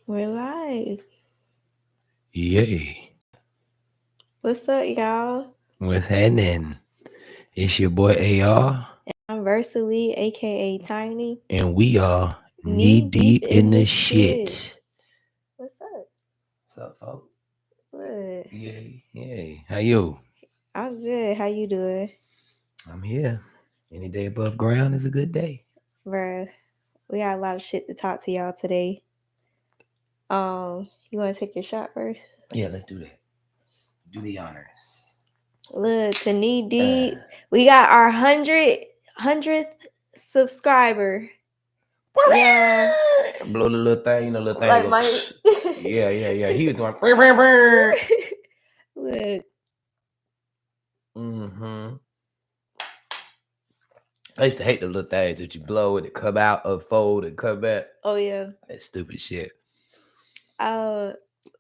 We're live. Yay. What's up, y'all? What's happening? It's your boy AR, I'm Versally, aka Tiny. and we are knee Knee deep deep in in the the shit. shit. What's up? What's up, folks? What? Yay. Yay. How you? I'm good. How you doing? I'm here. Any day above ground is a good day. Bruh, we got a lot of shit to talk to y'all today. You wanna take your shot first? Yeah, let's do that. Do the honors. Look, to knee deep. We got our hundredth subscriber. Yeah. Blow the little thing, little thing Like go. my Yeah. He was going. Brr. Look. Mm-hmm. I used to hate the little things that you blow and it come out, unfold, and come back. Oh yeah. That stupid shit.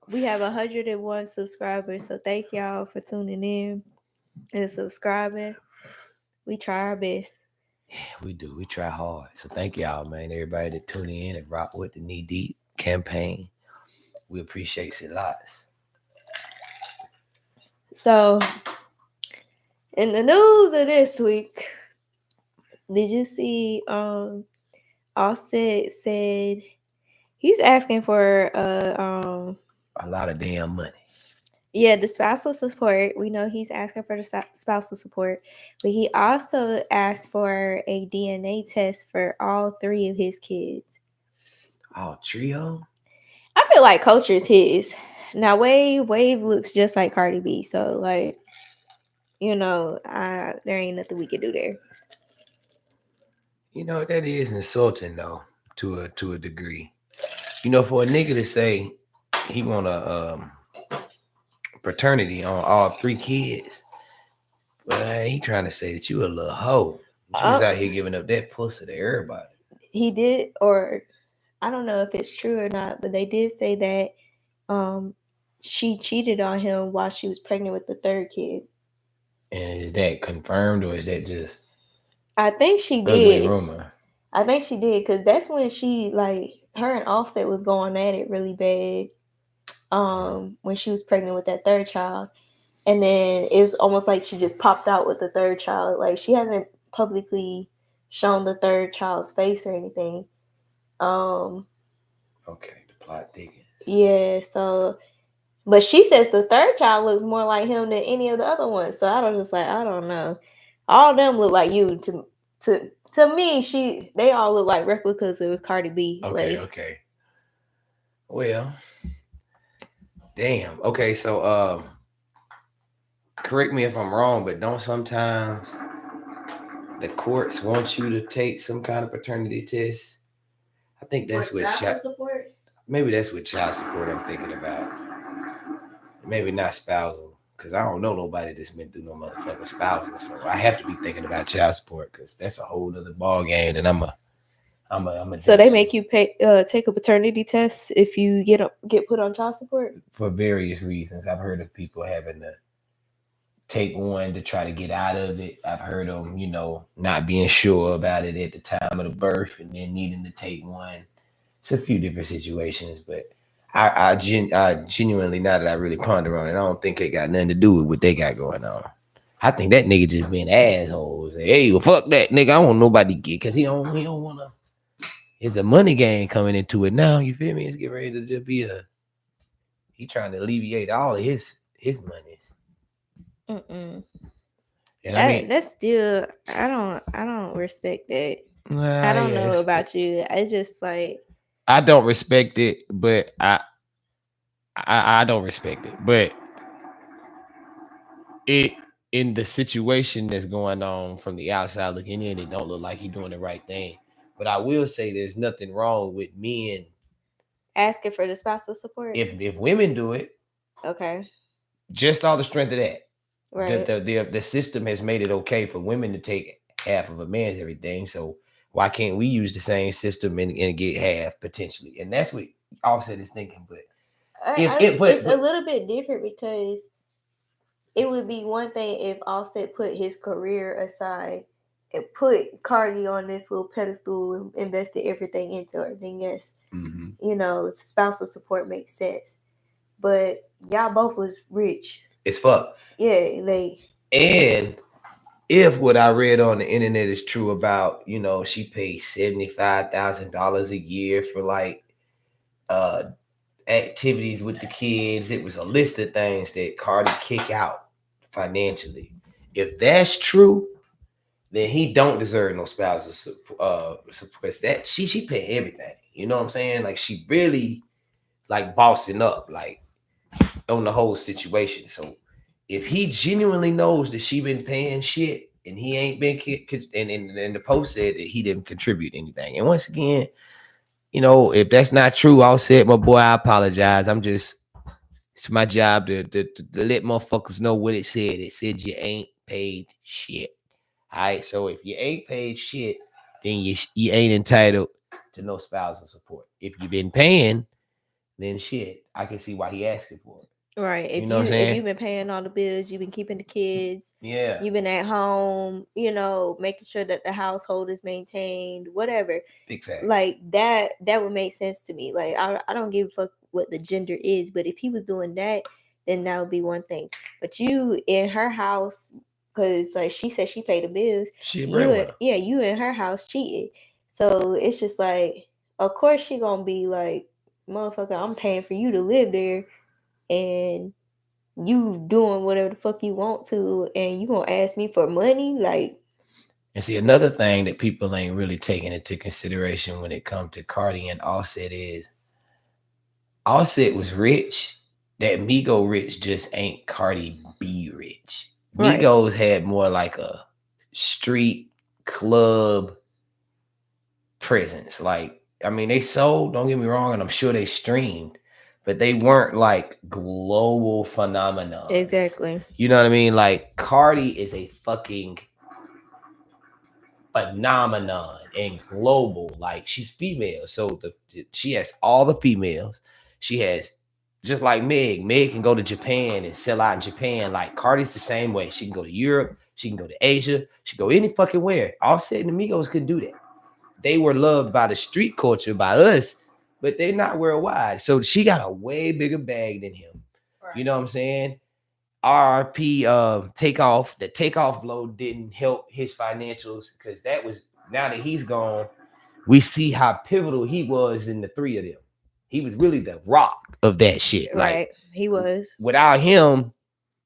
We have 101 subscribers, so thank y'all for tuning in and subscribing. We try our best. Yeah, we do. We try hard. So thank y'all, man. Everybody that tune in and rock with the Knee Deep campaign. We appreciate it lots. So, in the news of this week, did you see Offset said he's asking for A lot of damn money. the spousal support. We know he's asking for the spousal support, but he also asked for a DNA test for all three of his kids. Oh, trio? I feel like Culture's his. Now Wave looks just like Cardi B, so like, there ain't nothing we can do there. You know, that is insulting though, to a degree. You know, for a nigga to say he want a paternity on all three kids, but he trying to say that you a little hoe. You was out here giving up that pussy to everybody. He did, or I don't know if it's true or not, but they did say that she cheated on him while she was pregnant with the third kid. And is that confirmed or is that just I think she ugly did. rumor? I think she did because that's when her and Offset was going at it really bad. When she was pregnant with that third child, and then it was almost like she just popped out with the third child. Like she hasn't publicly shown the third child's face or anything. Okay, the plot thickens. Yeah, so but she says the third child looks more like him than any of the other ones. So I don't just like I don't know. All of them look like you to me. They all look like replicas of Cardi B. Okay. Well, damn. Okay, so correct me if I'm wrong, but don't sometimes the courts want you to take some kind of paternity test? I think that's with child support. maybe that's with child support I'm thinking about. Maybe not spousal, because I don't know nobody that's been through no motherfucking spousal. So I have to be thinking about child support because that's a whole other ball game that I'm a So they jump make to you take a paternity test if you get put on child support. for various reasons. I've heard of people having to take one to try to get out of it. I've heard them, not being sure about it at the time of the birth and then needing to take one. It's a few different situations, but I genuinely, now that I really ponder on it, I don't think it got nothing to do with what they got going on. I think that nigga just being an asshole. Say, hey, well, fuck that nigga. I don't want nobody to get because he don't want to. It's a money game coming into it now. You feel me? It's getting ready to just be he trying to alleviate all of his monies. Mm-mm. And I mean, That's still I don't respect that. I don't yeah, know about you. I just like I don't respect it, but I don't respect it, but it in the situation that's going on from the outside looking in, it don't look like he doing the right thing. But I will say there's nothing wrong with men asking for the spousal support. if women do it. Okay. Just all the strength of that. Right. The system has made it okay for women to take half of a man's everything. So why can't we use the same system and get half potentially? And that's what Offset is thinking. But it's a little bit different because it would be one thing if Offset put his career aside put Cardi on this little pedestal and invested everything into her, then yes, spousal support makes sense. But y'all both was rich. It's fuck. Yeah, And if what I read on the internet is true about, she paid $75,000 a year for like activities with the kids. It was a list of things that Cardi kick out financially. If that's true, then he don't deserve no spousal support. That she pay everything. You know what I'm saying? Like she really like bossing up, like on the whole situation. So if he genuinely knows that she been paying shit and he ain't been, and the post said that he didn't contribute anything. And once again, if that's not true, I'll say it, my boy, I apologize. It's my job to let motherfuckers know what it said. It said you ain't paid shit. All right. So if you ain't paid shit, then you ain't entitled to no spousal support. If you've been paying, then shit, I can see why he asking for it. Right. If you've been paying all the bills, you've been keeping the kids, you've been at home, making sure that the household is maintained, whatever. Big fact. Like that would make sense to me. Like I don't give a fuck what the gender is, but if he was doing that, then that would be one thing. But you in her house, because like she said she paid the bills. You in her house cheated. So it's just like, of course she gonna be like, motherfucker, I'm paying for you to live there, and you doing whatever the fuck you want to, and you gonna ask me for money? Like, and see, another thing that people ain't really taking into consideration when it comes to Cardi and Offset is Offset was rich. That Migo rich just ain't Cardi B rich. Migos had more like a street club presence. Like, I mean, they sold, don't get me wrong, and I'm sure they streamed, but they weren't like global phenomenons. Exactly. You know what I mean? Like, Cardi is a fucking phenomenon and global. Like, she's female, so she has all the females. She has, just like Meg. Meg can go to Japan and sell out in Japan. Like, Cardi's the same way. She can go to Europe, she can go to Asia, she can go any fucking where. Offset and Amigos couldn't do that. They were loved by the street culture, by us, but they're not worldwide. So she got a way bigger bag than him. Right. You know what I'm saying? RRP Takeoff. The Takeoff blow didn't help his financials, because that was, now that he's gone, we see how pivotal he was in the three of them. He was really the rock of that shit. Right. Like, he was. Without him,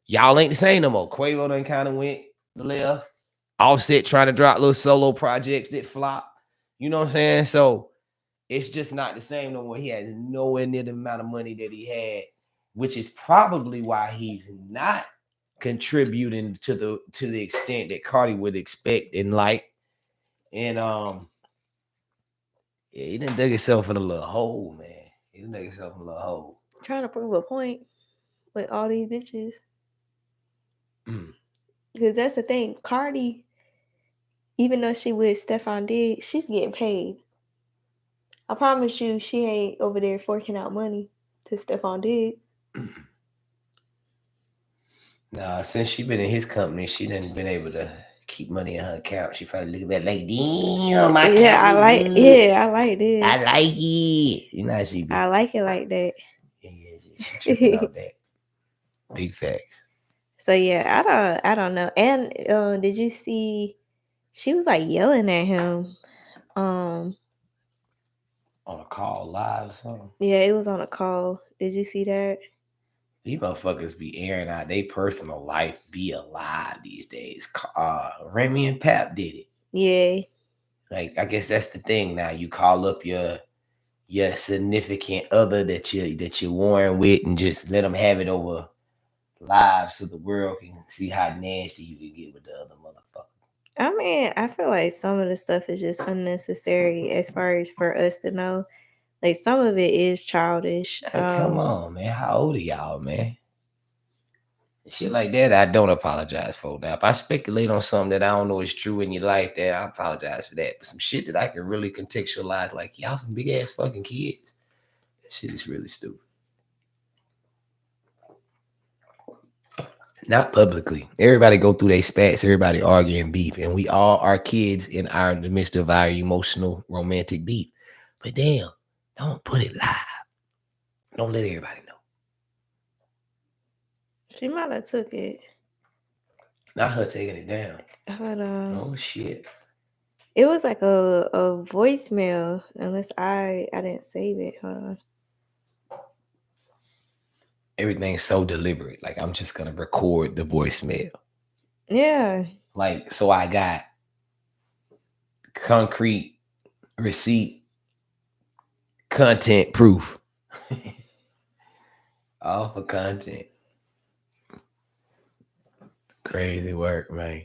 y'all ain't the same no more. Quavo done kind of went left. Offset trying to drop little solo projects that flop. You know what I'm saying? So it's just not the same no more. He has nowhere near the amount of money that he had, which is probably why he's not contributing to the extent that Cardi would expect and like. And yeah, he done dug himself in a little hole, man. He done dug himself in a little hole. Trying to prove a point with all these bitches. Because that's the thing. Cardi, even though she with Stefan Diggs, she's getting paid. I promise you, she ain't over there forking out money to Stefan Diggs. Nah, since she been in his company, she done been able to keep money in her account. She probably look at that like, damn, my I like this. I like it. You know how she be. I like it like that. Yeah, she tripping out that. Big facts. So yeah, I don't know. And did you see? She was like yelling at him. On a call live or something. Yeah, it was on a call. Did you see that? These motherfuckers be airing out their personal life, be alive these days. Remy and Pap did it. Yeah. Like, I guess that's the thing now. You call up your significant other that you're warring with and just let them have it over live so the world can see how nasty you can get with the other motherfucker. I mean, I feel like some of the stuff is just unnecessary as far as for us to know. Like, some of it is childish. Hey, come on, man. How old are y'all, man? Shit like that, I don't apologize for. Now, if I speculate on something that I don't know is true in your life, then I apologize for that. But some shit that I can really contextualize, like, y'all some big ass fucking kids. That shit is really stupid. Not publicly. Everybody go through their spats. Everybody arguing beef, and we all are kids in the midst of our emotional romantic beef. But damn, don't put it live. Don't let everybody know. She might have took it. Not her taking it down. Hold on. Oh shit. It was like a voicemail, unless I didn't save it. Hold on. Everything's so deliberate. Like I'm just gonna record the voicemail. Yeah. Like so, I got concrete receipt, content proof. All for content. Crazy work, man.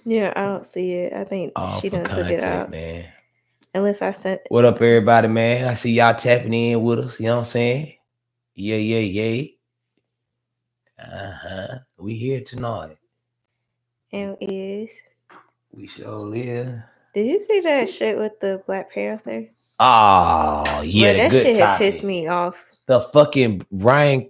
Yeah, I don't see it. I think All she for done took it content, out. man. Unless I sent. What up, everybody, man? I see y'all tapping in with us. You know what I'm saying? Yeah, yeah, yeah. We here tonight. And is. We sure live. Did you see that shit with the Black Panther? Oh, yeah, Bro, the that good shit had pissed topic. me off. The fucking Ryan,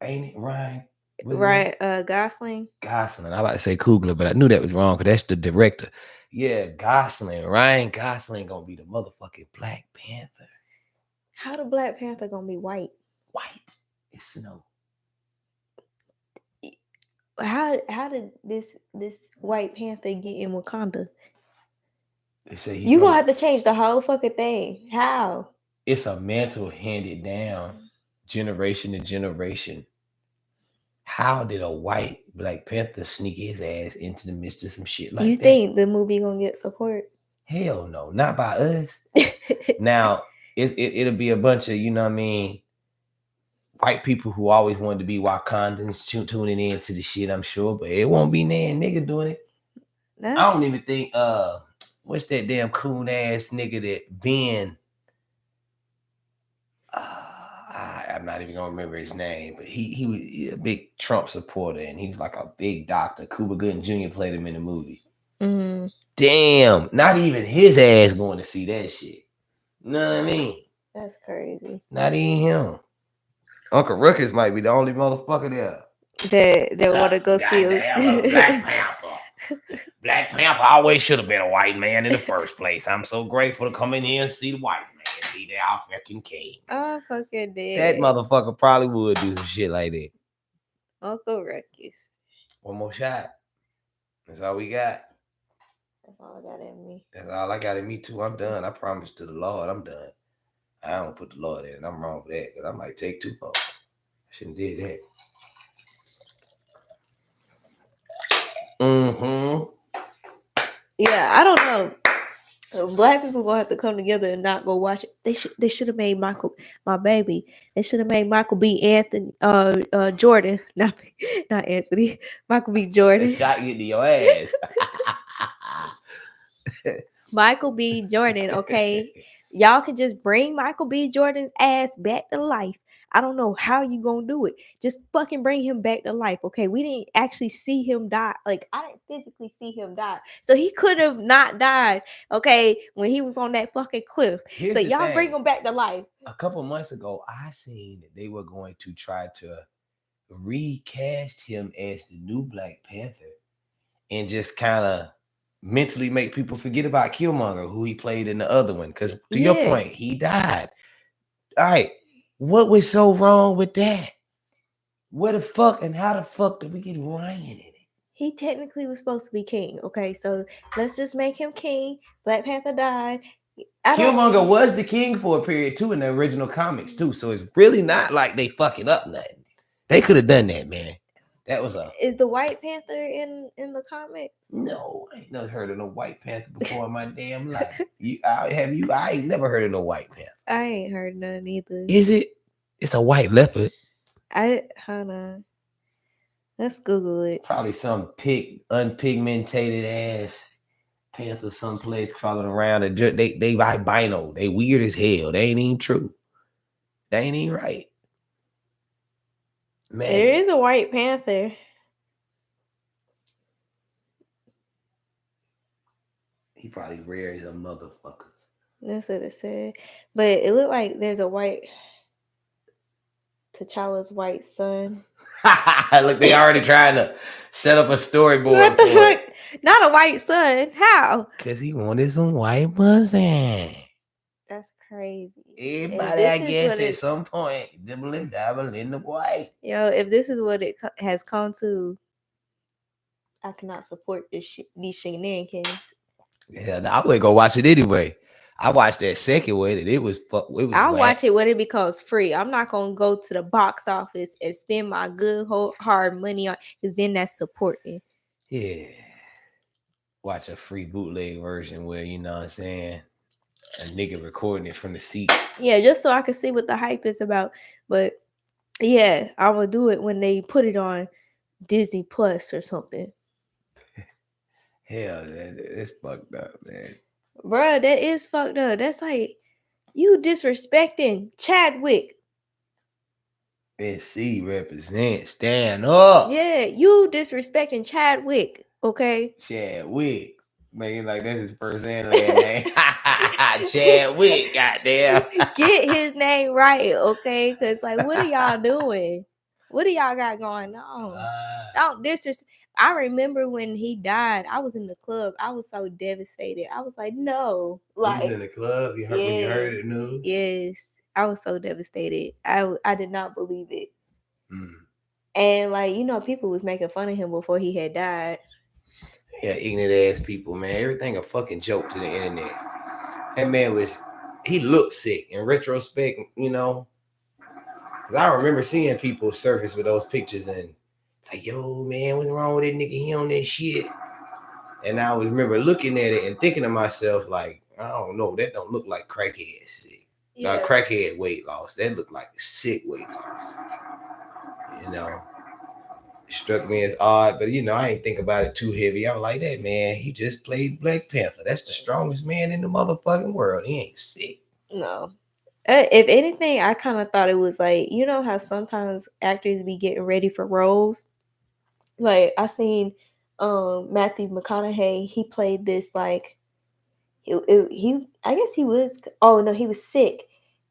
ain't it Ryan? Right, Gosling. Gosling. I about to say Coogler, but I knew that was wrong because that's the director. Yeah, Gosling. Ryan Gosling gonna be the motherfucking Black Panther. How the Black Panther gonna be white? White. It's snow. How did this White Panther get in Wakanda? They say You gonna have to change the whole fucking thing. How? It's a mantle handed down generation to generation. How did a white Black Panther sneak his ass into the midst of some shit like you that? think the movie gonna get support? Hell no, not by us. Now it'll be a bunch of, you know what I mean, white people who always wanted to be Wakandans tuning in to the shit, I'm sure, but it won't be nan nigga doing it. I don't even think what's that damn coon ass nigga that Ben I'm not even gonna remember his name, but he was a big Trump supporter and he was like a big doctor. Cuba Gooding Jr. played him in the movie. Mm. Damn, not even his ass going to see that shit. You know what I mean? That's crazy. Not even him. Uncle Ruckus might be the only motherfucker there. That want to go see Black Panther. Black Panther always should have been a white man in the first place. I'm so grateful to come in here and see the white man be their fucking king. I fucking did. That motherfucker probably would do some shit like that. Uncle Ruckus. One more shot. That's all we got. That's all I got in me. That's all I got in me too. I'm done. I promise to the Lord, I'm done. I don't put the Lord in. I'm wrong for that because I might take too long. I shouldn't did that. Yeah, I don't know. Black people gonna have to come together and not go watch it. They should have made Michael, my baby. They should have made Michael B. Anthony, Jordan, not Anthony. Michael B. Jordan. Shot you to your ass. Michael B. Jordan. Okay, y'all could just bring Michael B. Jordan's ass back to life. I don't know how you gonna do it. Just fucking bring him back to life. Okay, we didn't actually see him die. Like, I didn't physically see him die, so he could have not died. Okay, when he was on that fucking cliff. So y'all bring him back to life. A couple months ago, I seen that they were going to try to recast him as the new Black Panther and just kind of mentally make people forget about Killmonger, who he played in the other one. Because to your point, he died. All right, what was so wrong with that? Where the fuck and how the fuck did we get Ryan in it? He technically was supposed to be king. Okay, so let's just make him king. Black Panther died. Killmonger was the king for a period too in the original comics too. So it's really not like they fucking up nothing. They could have done that, man. That was a. Is the White Panther in the comics? No, I ain't never heard of no White Panther before in my damn life. I ain't never heard of no White Panther. I ain't heard none either. Is it? It's a white leopard. Hold on. Let's Google it. Probably some unpigmented ass panther someplace crawling around. And they albino. They weird as hell. They ain't even true. They ain't even right. Man. There is a White Panther. He probably rare as a motherfucker. That's what it said. But it looked like there's a T'Challa's white son. Look, they already trying to set up a What storyboard the for it. fuck? Not a white son. How? Cause he wanted some white pussy. That's crazy. If Everybody, I this is guess, what at it, some point, dibbling dabbling in the white. if this is what it has come to, I cannot support these shenanigans. Yeah, I would go watch it anyway. I watched that second one, and it was it was I'll whack. watch it when it becomes free. I'm not gonna go to the box office and spend my good whole hard money on, because then that's supporting. Yeah, watch a free bootleg version where you know what I'm saying a nigga recording it from the seat. Yeah, just so I can see what the hype is about. But yeah, I will do it when they put it on Disney Plus or something. Hell, that's fucked up, man. Bruh, that is fucked up. That's like you disrespecting Chadwick. SC represent. Stand up. Yeah, you disrespecting Chadwick. Okay. Chadwick. Making like that's his first and last name. Chadwick, goddamn. Get his name right, okay? Cause like, what are y'all doing? What do y'all got going on? Don't disrespect. I remember when he died. I was in the club. I was so devastated. I was like, no, You was in like, the club. You heard when you yeah, heard the news. yes. I was so devastated. I did not believe it. Mm. And like, people was making fun of him before he had died. Yeah, ignorant ass people, man. Everything a fucking joke to the internet. That man he looked sick in retrospect, you know. Cause I remember seeing people surface with those pictures and like, yo, man, what's wrong with that nigga? He on that shit. And I was remember looking at it and thinking to myself, like, I don't know, that don't look like crackhead sick. Yeah. Crackhead weight loss. That looked like sick weight loss. You know. It struck me as odd, but I ain't think about it too heavy. I was like, that man, he just played Black Panther. That's the strongest man in the motherfucking world. He ain't sick. No. If anything, I kind of thought it was like, how sometimes actors be getting ready for roles. Like I seen Matthew McConaughey, he played this like he I guess he was, oh no, he was sick.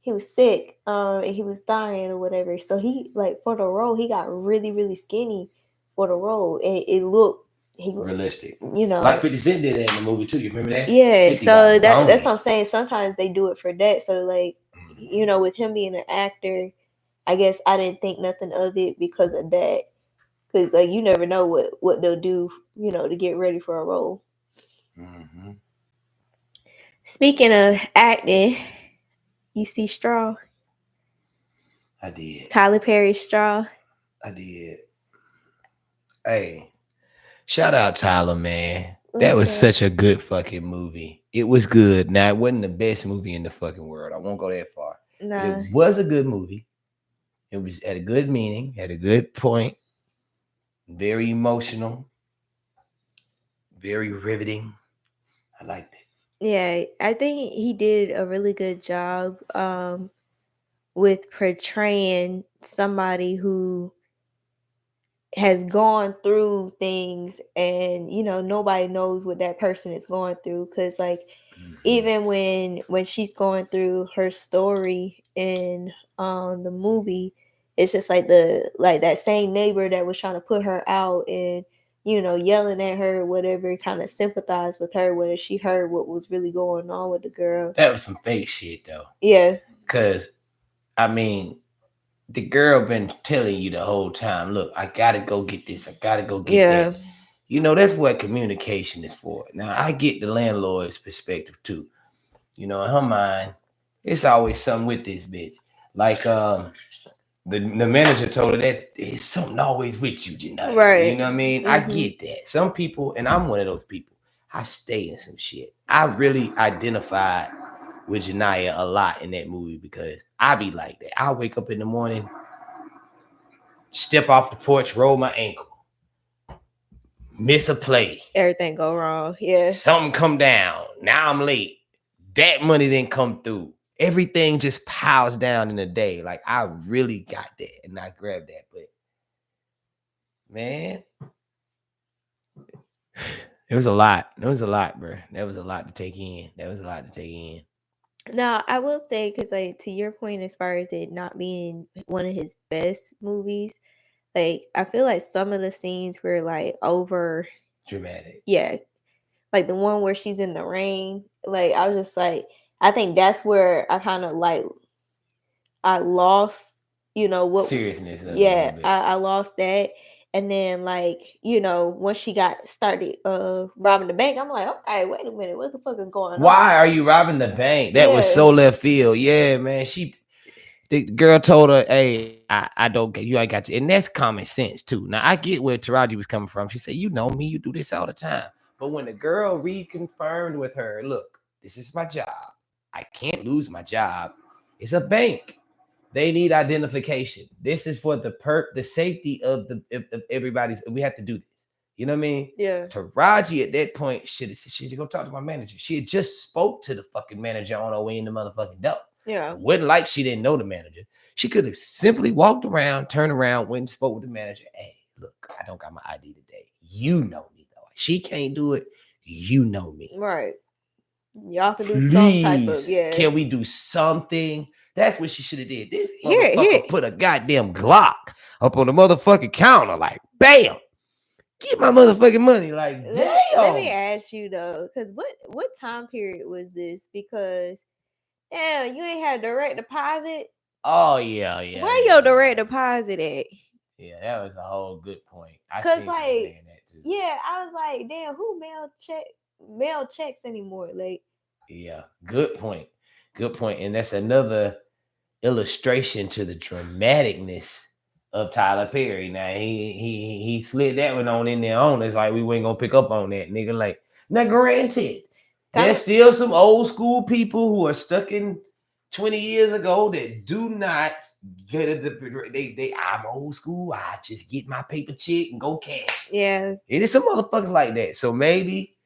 He was sick, and he was dying or whatever. So he, like, for the role, he got really, really skinny for the role. And it looked Realistic. you know Like 50 Cent did that in the movie too. You remember that? Yeah, 50 so got that's bony. what I'm saying. Sometimes they do it for that. So like, with him being an actor, I guess I didn't think nothing of it because of that. Because like, you never know what they'll do, to get ready for a role. Mm-hmm. Speaking of acting, you see Straw? I did. Tyler Perry's Straw. I did. Hey, shout out Tyler, man. That was Listen, such a good fucking movie. It was good. Now, it wasn't the best movie in the fucking world. I won't go that far. But it nah, was a good movie. It was at a good meaning, at a good point, very emotional, very riveting. I liked it. yeah, I think he did a really good job with portraying somebody who has gone through things, and nobody knows what that person is going through, because like, Mm-hmm. even when she's going through her story in the movie, it's just like that same neighbor that was trying to put her out and yelling at her, whatever, kind of sympathized with her when she heard what was really going on with the girl. That was some fake shit though. Yeah. Cause I mean, the girl been telling you the whole time, look, I gotta go get this, I gotta go get Yeah. that. That's what communication is for. Now I get the landlord's perspective too. In her mind, it's always something with this bitch. Like the manager told her that it's something always with you, Janaya. Right. You know what I mean? I get that. Some people, and I'm one of those people, I stay in some shit. I really identified with Janaya a lot in that movie because I be like that. I wake up in the morning, step off the porch, roll my ankle, miss a play, Everything go wrong. Yeah. something come down. Now I'm late. That money didn't come through. Everything just piles down in a day. Like I really got that and I grabbed that. But man, it was a lot. It was a lot, bro. That was a lot to take in. Now, I will say, because like, to your point, as far as it not being one of his best movies, Like I feel like some of the scenes were like over. Dramatic. Yeah, like the one where she's in the rain. Like I was just like, I think that's where I kind of like I lost, what. Seriousness of it a little Yeah, bit. I lost that. And then like, once she got started robbing the bank, I'm like, okay, wait a minute, what the fuck is going on? Why are you robbing the bank? That was Yeah. so left field. Yeah, man. The girl told her, "Hey, I don't get you. I got you," and that's common sense too. Now I get where Taraji was coming from. She said, "You know me, you do this all the time." But when the girl reconfirmed with her, "Look, this is my job. I can't lose my job. It's a bank. They need identification. This is for the safety of of everybody's. We have to do this. You know what I mean?" Yeah. Taraji at that point should have said, "She should go talk to my manager." She had just spoke to the fucking manager on her way in the motherfucking door. Yeah. It wasn't like she didn't know the manager. She could have simply walked around, turned around, went and spoke with the manager. Hey, look, I don't got my ID today. You know me though. She can't do it. You know me. Right. Y'all can do some type of, Please, yeah. can we do something? That's what she should have did. This Here. motherfucker put a goddamn Glock up on the motherfucking counter, like, bam, get my motherfucking money. Like, Let me damn. ask you though, because what time period was this? Because damn, you ain't had direct deposit. Oh yeah, yeah, Where yeah, your yeah. direct deposit at? Yeah, that was a whole good point. I Cause seen people like, saying that too. yeah, I was like, damn, who mail checks anymore? Like, Yeah, good point. Good point. And that's another illustration to the dramaticness of Tyler Perry. Now he slid that one on in there on. It's like we ain't gonna pick up on that, nigga. Like, now granted, Tyler, there's still some old school people who are stuck in 20 years ago that do not get it. I'm old school. I just get my paper check and go cash. yeah, It is some motherfuckers like that. So maybe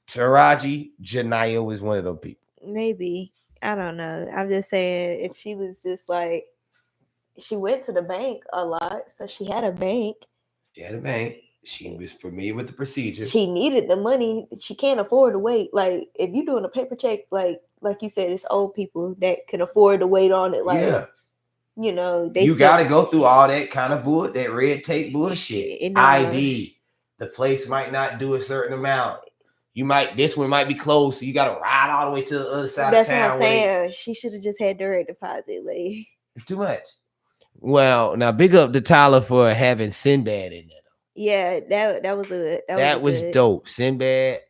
Taraji Janaya was one of those people. maybe. I don't know. I'm just saying if she was just like she went to the bank a lot, so she had a bank. She had a bank. She was familiar with the procedure. She needed the money. She can't afford to wait. Like if you're doing a paper check, like you said, it's old people that can afford to wait on it. Like Yeah. they You said got to go through all that kind of that red tape bullshit. ID. The place might not do a certain amount. This one might be closed, so you got to ride all the way to the other side That's of what I'm town. saying. She should have just had direct deposit. Like It's too much. Well, now big up to Tyler for having Sinbad in there. yeah, that was good. Dope. Sinbad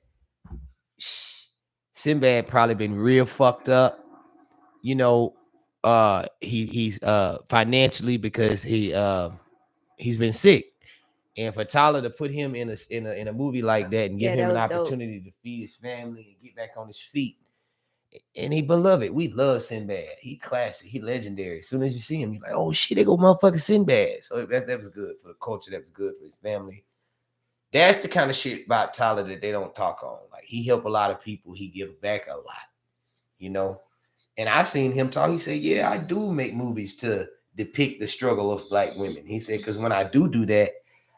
probably been real fucked up. You know, he's financially because he's been sick. And for Tyler to put him in a movie like that and give Yeah, that him an was dope. opportunity to feed his family and get back on his feet. And he beloved. We love Sinbad. He classic. He legendary. As soon as you see him, you're like, oh shit, they go motherfucking Sinbad. So that was good for the culture. That was good for his family. That's the kind of shit about Tyler that they don't talk on. Like he helped a lot of people. He give back a lot, you know. And I've seen him talk. He said, "Yeah, I do make movies to depict the struggle of black women." He said, "Because when I do that,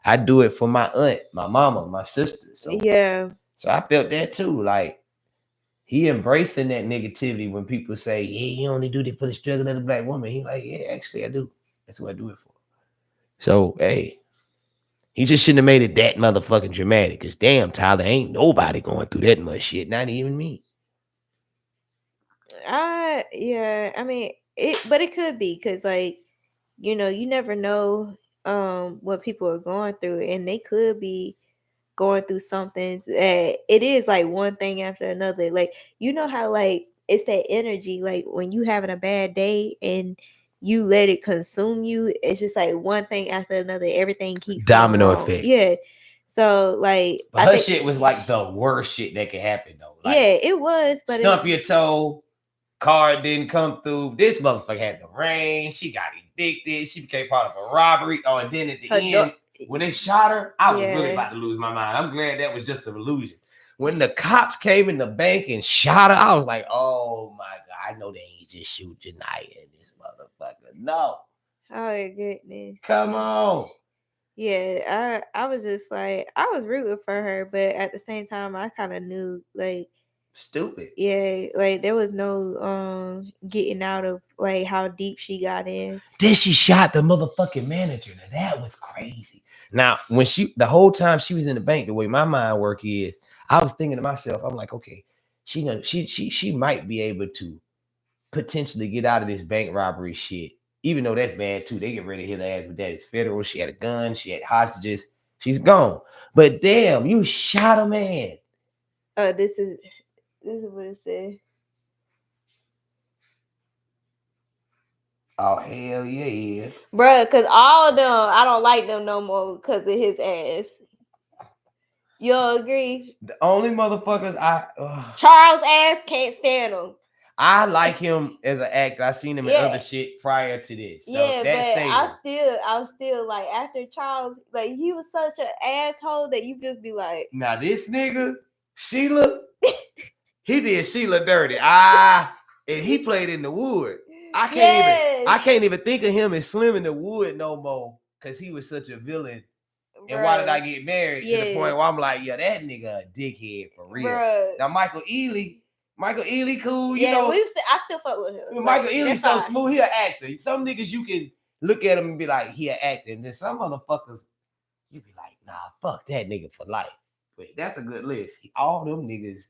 I do it for my aunt, my mama, my sister." So Yeah. So I felt that too. Like he embracing that negativity when people say, "Yeah, you only do that for the struggle of the black woman." He like, "Yeah, actually, I do. That's what I do it for." So hey. He just shouldn't have made it that motherfucking dramatic. Cause damn, Tyler, ain't nobody going through that much shit. Not even me. Yeah. I mean, but it could be because, like, you never know what people are going through, and they could be going through something that it is like one thing after another. Like, how like it's that energy. Like when you having a bad day and you let it consume you, it's just like one thing after another. Everything keeps going Domino wrong. effect. Yeah. So like, But I her think shit was like the worst shit that could happen though. Like, yeah, it was, but stump your toe, car didn't come through. This motherfucker had the rain. She got addicted. She became part of a robbery. Oh, and then at the end, when they shot her, I was really about to lose my mind. I'm glad that was just an illusion. When the cops came in the bank and shot her, I was like, oh my God, I know they ain't just shoot Janaya and this motherfucker. No. Oh goodness. Come on. Yeah, I was just like I was rooting for her, but at the same time I kind of knew like Stupid. Yeah, like there was no getting out of like how deep she got in. Then she shot the motherfucking manager. Now that was crazy. Now, when the whole time she was in the bank, the way my mind work is, I was thinking to myself, I'm like, okay, she might be able to potentially get out of this bank robbery shit. Even though that's bad too. They get ready to hit her ass, but that is federal. She had a gun, she had hostages, she's gone. But damn, you shot a man. This is what it said. Oh hell yeah. Bruh, cause all of them, I don't like them no more because of his ass. You'll agree? The only motherfuckers Charles ass can't stand him. I like him as an actor. I seen him in other shit prior to this. So yeah, but I still like after Charles, like he was such an asshole that you just be like, now this nigga, Sheila, he did Sheila dirty. And he played in the wood. I can't even think of him as Slim in the wood no more because he was such a villain. And why did I get married? To the point where I'm like, yeah, that nigga a dickhead for real. Bruh. Now Michael Ealy cool, you know. I still fuck with him. Michael Ealy so smooth, he an actor. Some niggas you can look at him and be like, he an actor. And then some motherfuckers, you be like, nah, fuck that nigga for life. But that's a good list. All them niggas,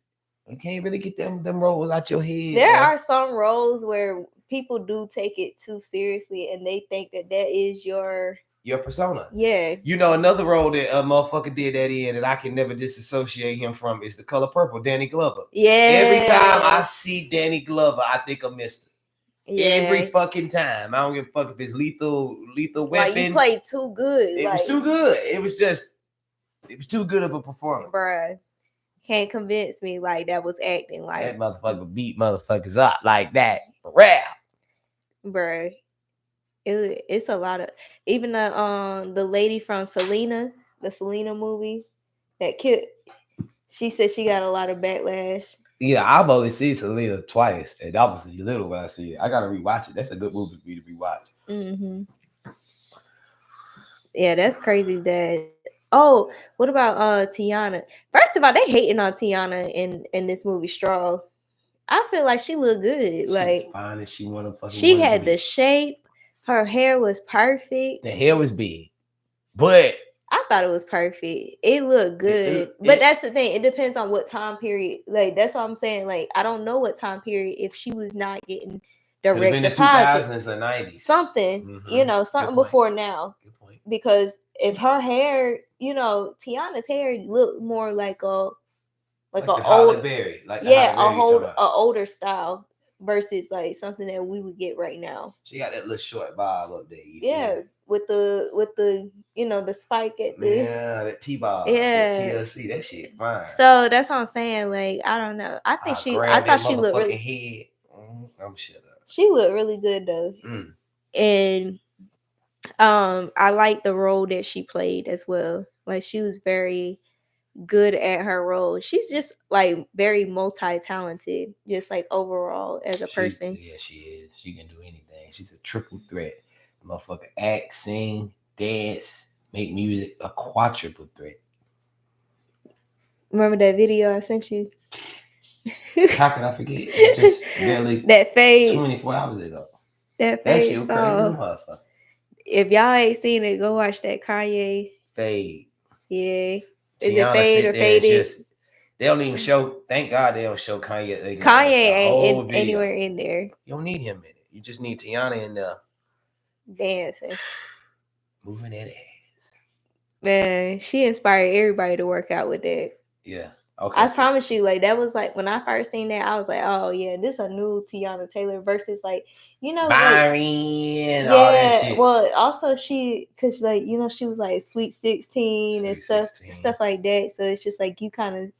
you can't really get them roles out your head. There are some roles where people do take it too seriously and they think that is your persona. Yeah. You know, another role that a motherfucker did that in that I can never disassociate him from is The Color Purple, Danny Glover. Yeah. Every time I see Danny Glover, I think of Mr. Yeah. Every fucking time. I don't give a fuck if it's lethal weapon. Like you played too good. It was too good. It was too good of a performance. Bruh. Can't convince me like that was acting. Like that motherfucker beat motherfuckers up like that. Rap. Bruh. It's a lot of even the lady from Selena, the Selena movie that killed. She said she got a lot of backlash. Yeah, I've only seen Selena twice, and that was little when I see it. I gotta rewatch it. That's a good movie for me to rewatch. Mm-hmm. Yeah, that's crazy. What about Tiana? First of all, they hating on Tiana in this movie Straw. I feel like she looked good. Like fine as she wanna fucking. She had the shape. Her hair was perfect. The hair was big, but I thought it was perfect. It looked good. But that's the thing. It depends on what time period. Like, that's what I'm saying. Like, I don't know what time period if she was not getting direct deposit. The 2000s or 90s. Something, something before now. Good point. Because if her hair, Tiana's hair looked more like a Halle Berry. a older style versus like something that we would get right now. She got that little short bob up there. With the the spike at the that T-bob, that TLC, that shit fine. So that's what I'm saying. Like I don't know. I thought she looked really. Head. I'm shut up. She looked really good though, and I like the role that she played as well. Like she was very good at her role. She's just like very multi-talented, just like overall as a person. Yeah, she is. She can do anything. She's a triple threat. Motherfucker, act, sing, dance, make music, a quadruple threat. Remember that video I sent you? How could I forget? Just barely that fade 24 hours ago. That shit was crazy, motherfucker. If y'all ain't seen it, go watch that Kanye fade. Yeah. Is it fade or faded? They don't even show. Thank God they don't show Kanye. Kanye ain't anywhere in there. You don't need him in it. You just need Tiana in there dancing, moving that ass. Man, she inspired everybody to work out with that. Yeah. Okay. I promise you, like that was like when I first seen that, I was like, oh yeah, this is a new Tiana Taylor versus like Byron, like, all that shit. Well, also cause like she was like Sweet 16 and stuff like that. So it's just like you kind of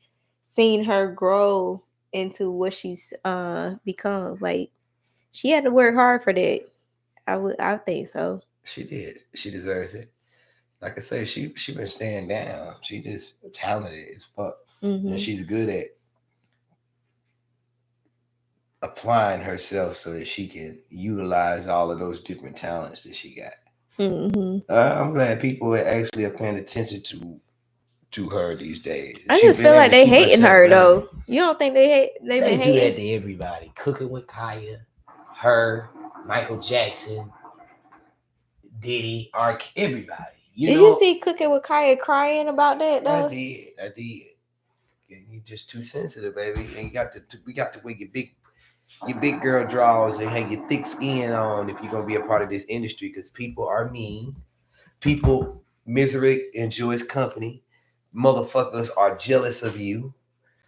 seen her grow into what she's become. Like she had to work hard for that. I think so. She did. She deserves it. Like I say, she been staying down. She just talented as fuck. Mm-hmm. And she's good at applying herself so that she can utilize all of those different talents that she got. Mm-hmm. I'm glad people actually are paying attention to her these days. I She's just been feel able like to they keep hating herself her though. relevant. You don't think they hate? They They been do that hating. to everybody. Cooking with Kaya, her, Michael Jackson, Diddy, Ark, everybody. You Did you know, see Cooking with Kaya crying about that I though? did. I did. You just too sensitive, baby. And you got to we got to wear your big girl draws and have your thick skin on if you're gonna be a part of this industry because people are mean. People misery enjoys company. Motherfuckers are jealous of you.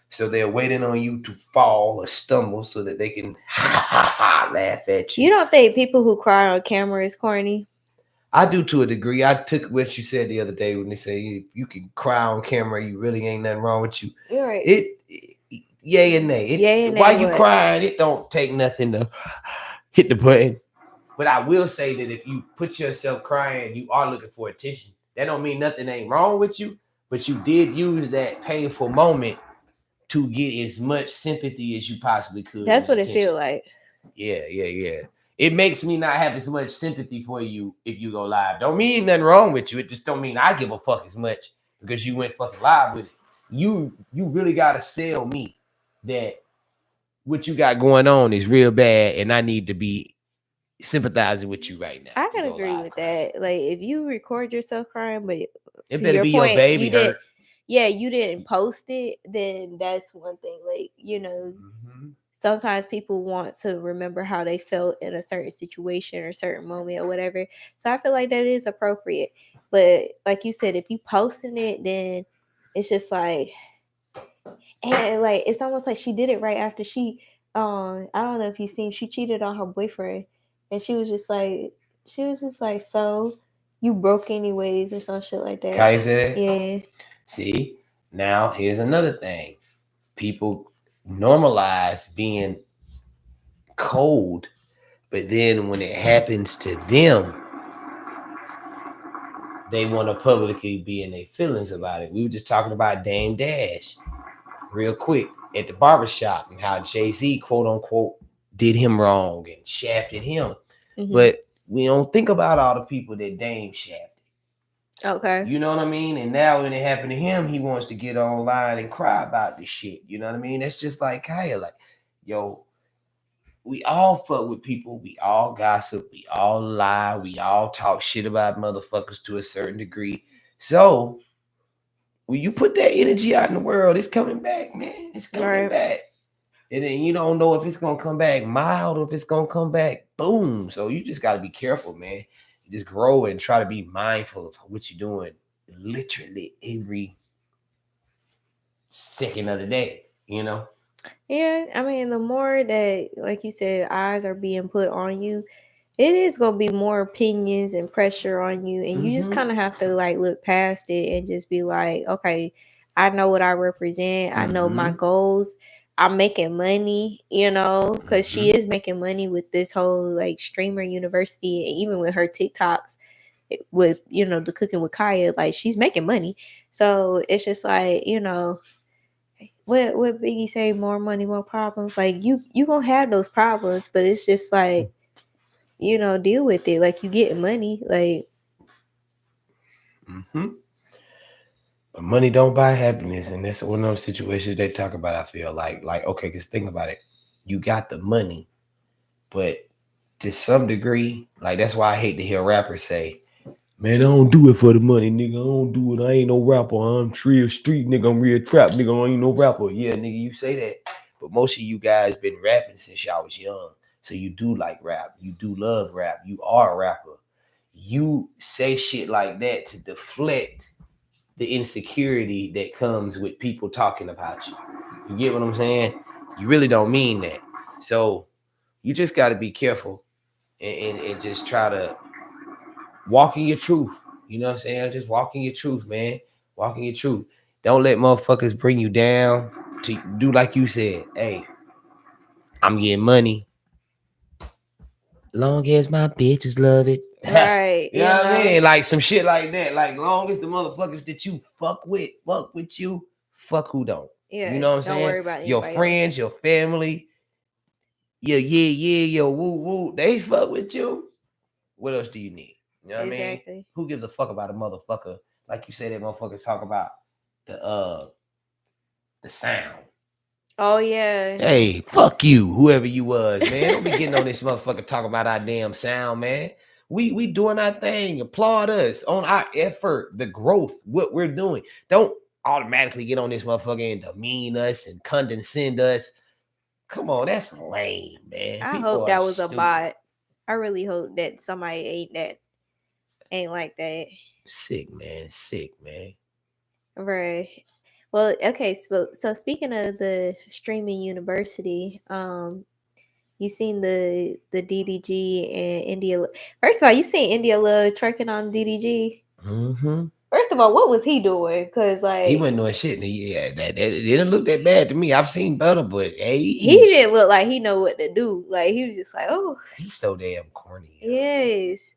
So they're waiting on you to fall or stumble so that they can laugh at You you. don't think people who cry on camera is corny? I do to a degree. I took what you said the other day when they say you can cry on camera, you really ain't nothing wrong with you. You're right. It yay and nay. Yay and nay While you what? crying, it don't take nothing to hit the button. But I will say that if you put yourself crying, you are looking for attention. That don't mean nothing ain't wrong with you, but you did use that painful moment to get as much sympathy as you possibly could That's and what it attention. feel like. Yeah. It makes me not have as much sympathy for you if you go live. Don't mean nothing wrong with you. It just don't mean I give a fuck as much because you went fucking live with it. You really gotta sell me that what you got going on is real bad, and I need to be sympathizing with you right now. I If you can go agree live with crying, that. Like if you record yourself crying, but it to better your be your point, baby you did, hurt. yeah, you didn't post it, then that's one thing. Like, you know, Mm-hmm. sometimes people want to remember how they felt in a certain situation or certain moment or whatever. So I feel like that is appropriate. But like you said, if you posting it, then it's just like, and like it's almost like she did it right after she I don't know if you seen, she cheated on her boyfriend, and she was just like so you broke anyways or some shit like that. Kai said that. Yeah. See, now here's another thing. People normalize being cold, but then when it happens to them, they want to publicly be in their feelings about it. We were just talking about Dame Dash real quick at the barbershop and how Jay-Z, quote unquote, did him wrong and shafted him. Mm-hmm. But we don't think about all the people that Dame shafted. Okay. You know what I mean? And now when it happened to him, he wants to get online and cry about this shit. You know what I mean? That's just like Kaya. Like, yo, we all fuck with people. We all gossip. We all lie. We all talk shit about motherfuckers to a certain degree. So when you put that energy out in the world, it's coming back, man. It's coming Right. back. And then you don't know if it's gonna come back mild or if it's gonna come back boom. So you just gotta be careful, man. You just grow and try to be mindful of what you're doing literally every second of the day, you know? Yeah, I mean, the more that, like you said, eyes are being put on you, it is gonna be more opinions and pressure on you, and you just Mm-hmm. kind of have to like look past it and just be like, okay, I know what I represent. I know my Mm-hmm. goals. I'm making money, because she Mm-hmm. is making money with this whole like streamer university, and even with her TikToks, with the cooking with Kaya, like she's making money. So it's just like what Biggie say, more money, more problems. Like you gonna have those problems, but it's just like, deal with it. Like you getting money. Like Mm-hmm. But money don't buy happiness, and that's one of those situations they talk about. I feel like okay, because think about it, you got the money, but to some degree, like that's why I hate to hear rappers say, "Man, I don't do it for the money, nigga. I don't do it. I ain't no rapper. I'm real street nigga. I'm real trap nigga. I ain't no rapper." Yeah, nigga, you say that, but most of you guys been rapping since y'all was young, so you do like rap. You do love rap. You are a rapper. You say shit like that to deflect the insecurity that comes with people talking about you. You get what I'm saying? You really don't mean that. So you just got to be careful and just try to walk in your truth. You know what I'm saying? Just walk in your truth, man. Walk in your truth. Don't let motherfuckers bring you down to do like you said. Hey, I'm getting money. Long as my bitches love it. right, You know what I mean? Like some shit like that. Like long as the motherfuckers that you fuck with you, fuck who don't. You yeah. know what I'm Don't saying? worry about Your anybody else. friends, your family, your woo woo, they fuck with you. What else do you need? You know what I mean? Exactly. Who gives a fuck about a motherfucker? Like you said, that motherfuckers talk about. the uh the sound. Oh yeah. Hey, fuck you, whoever you was, man. Don't be getting on this motherfucker talking about our damn sound, man. We doing our thing. Applaud us on our effort, the growth, what we're doing. Don't automatically get on this motherfucker and demean us and condescend us. Come on, that's lame, man. I People hope are that was a stupid. bot. I really hope that somebody ain't like that. Sick, man. Sick, man. Right. Well, okay, so speaking of the streaming university, you seen the DDG and India. First of all, you seen India Love twerking on DDG. Mm-hmm. First of all, what was he doing? Cause He like wasn't doing shit. Yeah, that it didn't look that bad to me. I've seen better, but he hey, didn't look like he know what to do. Like he was just like, oh he's so damn corny. Yo. yes,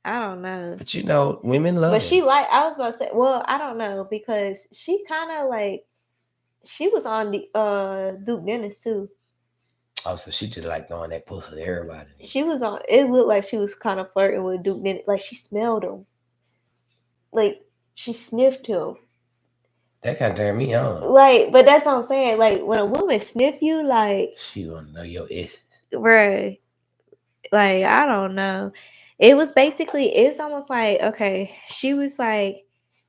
I don't know. But you know, women But love she him. like I was about to say, well, I don't know because she kind of like she was on the Duke Dennis too. Oh, so she just like throwing that pussy to everybody. She was on. It looked like she was kind of flirting with Duke Dennis. Like she smelled him. Like she sniffed him. That kind of turned me on. Like, but that's what I'm saying. Like when a woman sniff you, like, She wanna know your essence. bruh, like I don't know. It was basically it's almost like okay, she was talking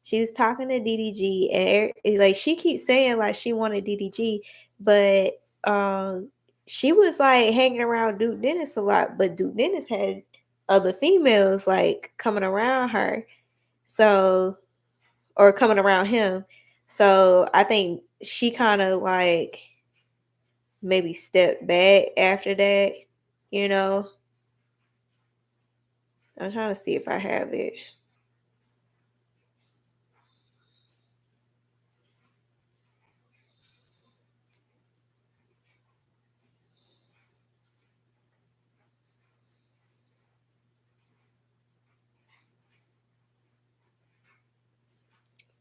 to DDG and like she keeps saying like she wanted DDG, but she was like hanging around Duke Dennis a lot, but Duke Dennis had other females like coming around her, so or coming around him. So I think she kind of like maybe stepped back after that, you know. I'm trying to see if I have it.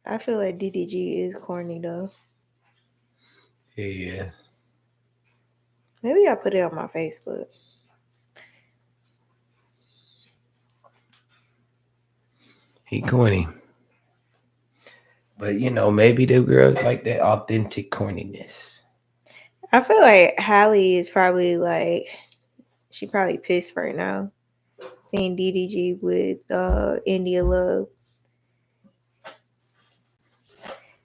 I feel like DDG is corny though. Yeah. Maybe I put it on my Facebook. He corny. But you know, maybe the girls like that authentic corniness. I feel like Hallie is probably like she probably pissed right now seeing DDG with India Love.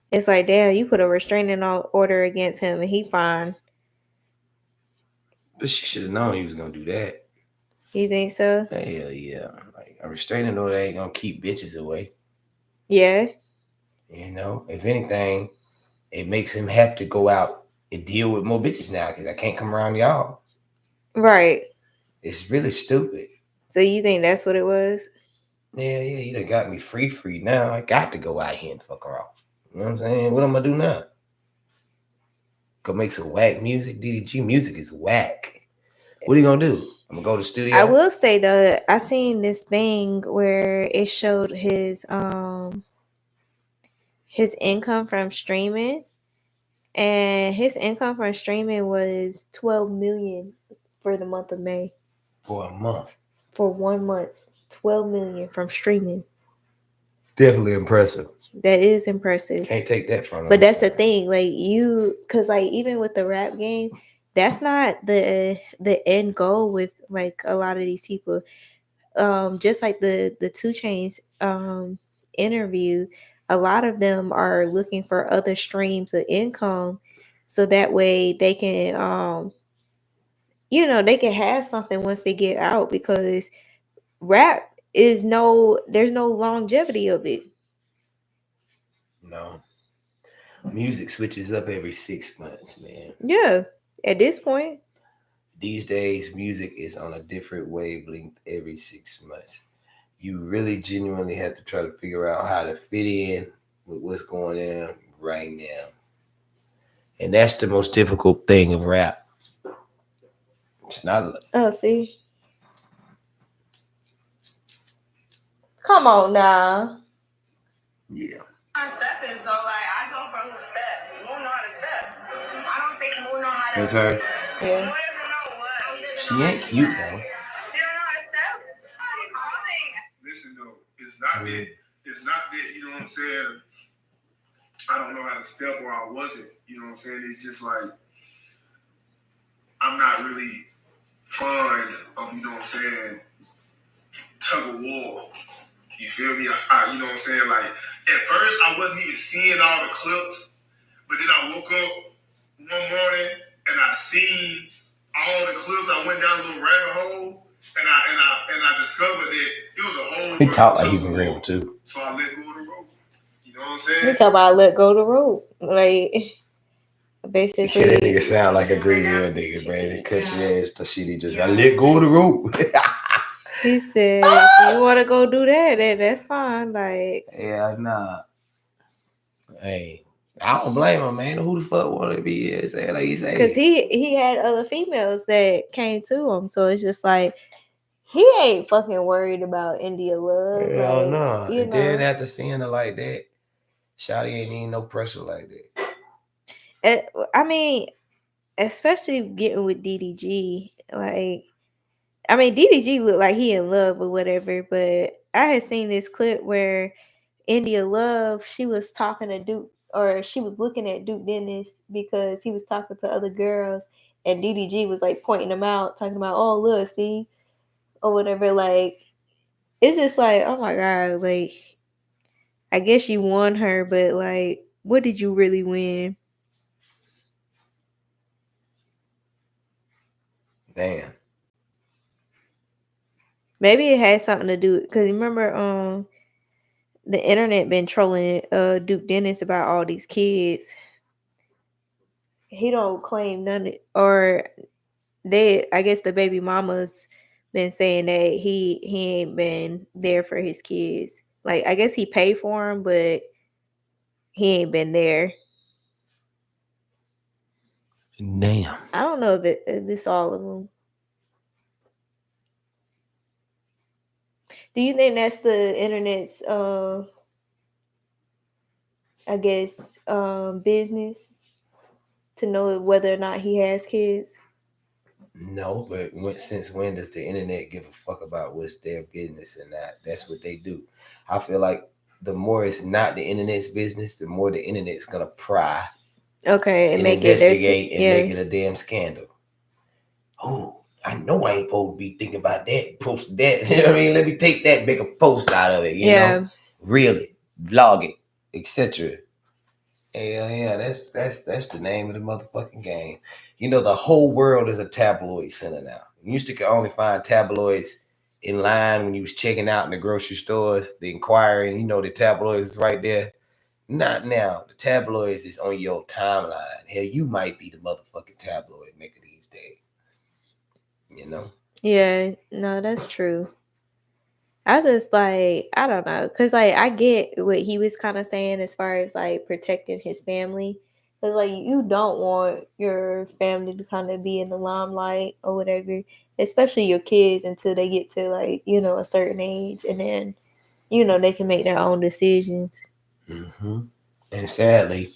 It's like damn, you put a restraining order against him and he fine. But she should have known he was gonna do that. You think so? Hell yeah. Like a restraining order ain't gonna keep bitches away. Yeah. You know, if anything, it makes him have to go out and deal with more bitches now because I can't come around y'all. Right. It's really stupid. So you think that's what it was? Yeah, you done got me free now. I got to go out here and fuck her off. You know what I'm saying? What am I gonna do now? Go make some whack music? DDG music is whack. What are you gonna do? I'm gonna go to the studio? I will say though, I seen this thing where it showed his income from streaming, and his income from streaming was 12 million for the month of May. For a month. For 1 month, 12 million from streaming. Definitely impressive. That is impressive. Can't take that from him. But that's the thing, like cause like even with the rap game, that's not the end goal with like a lot of these people. Just like the 2 Chainz interview, a lot of them are looking for other streams of income, so that way they can they can have something once they get out because rap is there's no longevity of it. No. Music switches up every 6 months, man. Yeah, at this point. These days, music is on a different wavelength every 6 months. You really genuinely have to try to figure out how to fit in with what's going on right now. And that's the most difficult thing of rap. It's not. Oh, see. Come on now. Yeah. Stepping, so like I go from who step. Mo know how to step. I don't think Mo know how to. That's her. Yeah. Mo doesn't know what. She ain't cute though. You don't know how to step? He's calling. Listen though, it's not that you know what I'm saying. I don't know how to step or I wasn't. You know what I'm saying? It's just like I'm not really fond of, you know what I'm saying, tug of war. You feel me? You know what I'm saying? Like at first I wasn't even seeing all the clips, but then I woke up one morning and I seen all the clips. I went down a little rabbit hole and I discovered that it was a whole He bunch talk of like he tug from of Greenville war. too. So I let go of the rope. You know what I'm You saying? talk about let go the rope, like Yeah, that nigga basically. sound like a Greenville nigga, man. They cut your ass to shit. He just got let go of the rope. He said, if you want to go do that, then that's fine. Like, Yeah, nah. Hey, I don't blame him, man. Who the fuck want to be here? Say like he cause say. he had other females that came to him, so it's just like he ain't fucking worried about India Love, Hell like no. you And then know. after seeing her like that, Shawty ain't need no pressure like that. I mean, especially getting with DDG, like I mean, DDG looked like he in love or whatever, but I had seen this clip where India Love, she was talking to Duke, or she was looking at Duke Dennis because he was talking to other girls, and DDG was like pointing them out, talking about, oh, look, see, or whatever. Like, it's just like, oh my God, like, I guess you won her, but like, what did you really win? Damn. Maybe it had something to do because remember, the internet been trolling Duke Dennis about all these kids. He don't claim none, or they. I guess the baby mama's been saying that he ain't been there for his kids. Like I guess he paid for them, but he ain't been there. Damn. I don't know if this all of them. Do you think that's the internet's I guess business to know whether or not he has kids? No, but since when does the internet give a fuck about what's their business and that? That's what they do. I feel like the more it's not the internet's business, the more the internet's gonna pry Okay, and and make it their investigate and yeah. make it a damn scandal. Oh, I know I ain't supposed to be thinking about that, post that. You know what I mean? Let me take that bigger post out of it, you know? Yeah. Reel it, vlog it, etc. Hell yeah, that's the name of the motherfucking game. You know, the whole world is a tabloid center now. You used to only find tabloids in line when you was checking out in the grocery stores, the Inquirer, and you know the tabloids is right there. Not now. The tabloids is on your timeline. Hell, you might be the motherfucking tabloid maker these days. You know? Yeah, no, that's true. I just like I don't know, cause like I get what he was kind of saying as far as like protecting his family, but like you don't want your family to kind of be in the limelight or whatever, especially your kids until they get to like a certain age, and then they can make their own decisions. Mm-hmm. And sadly,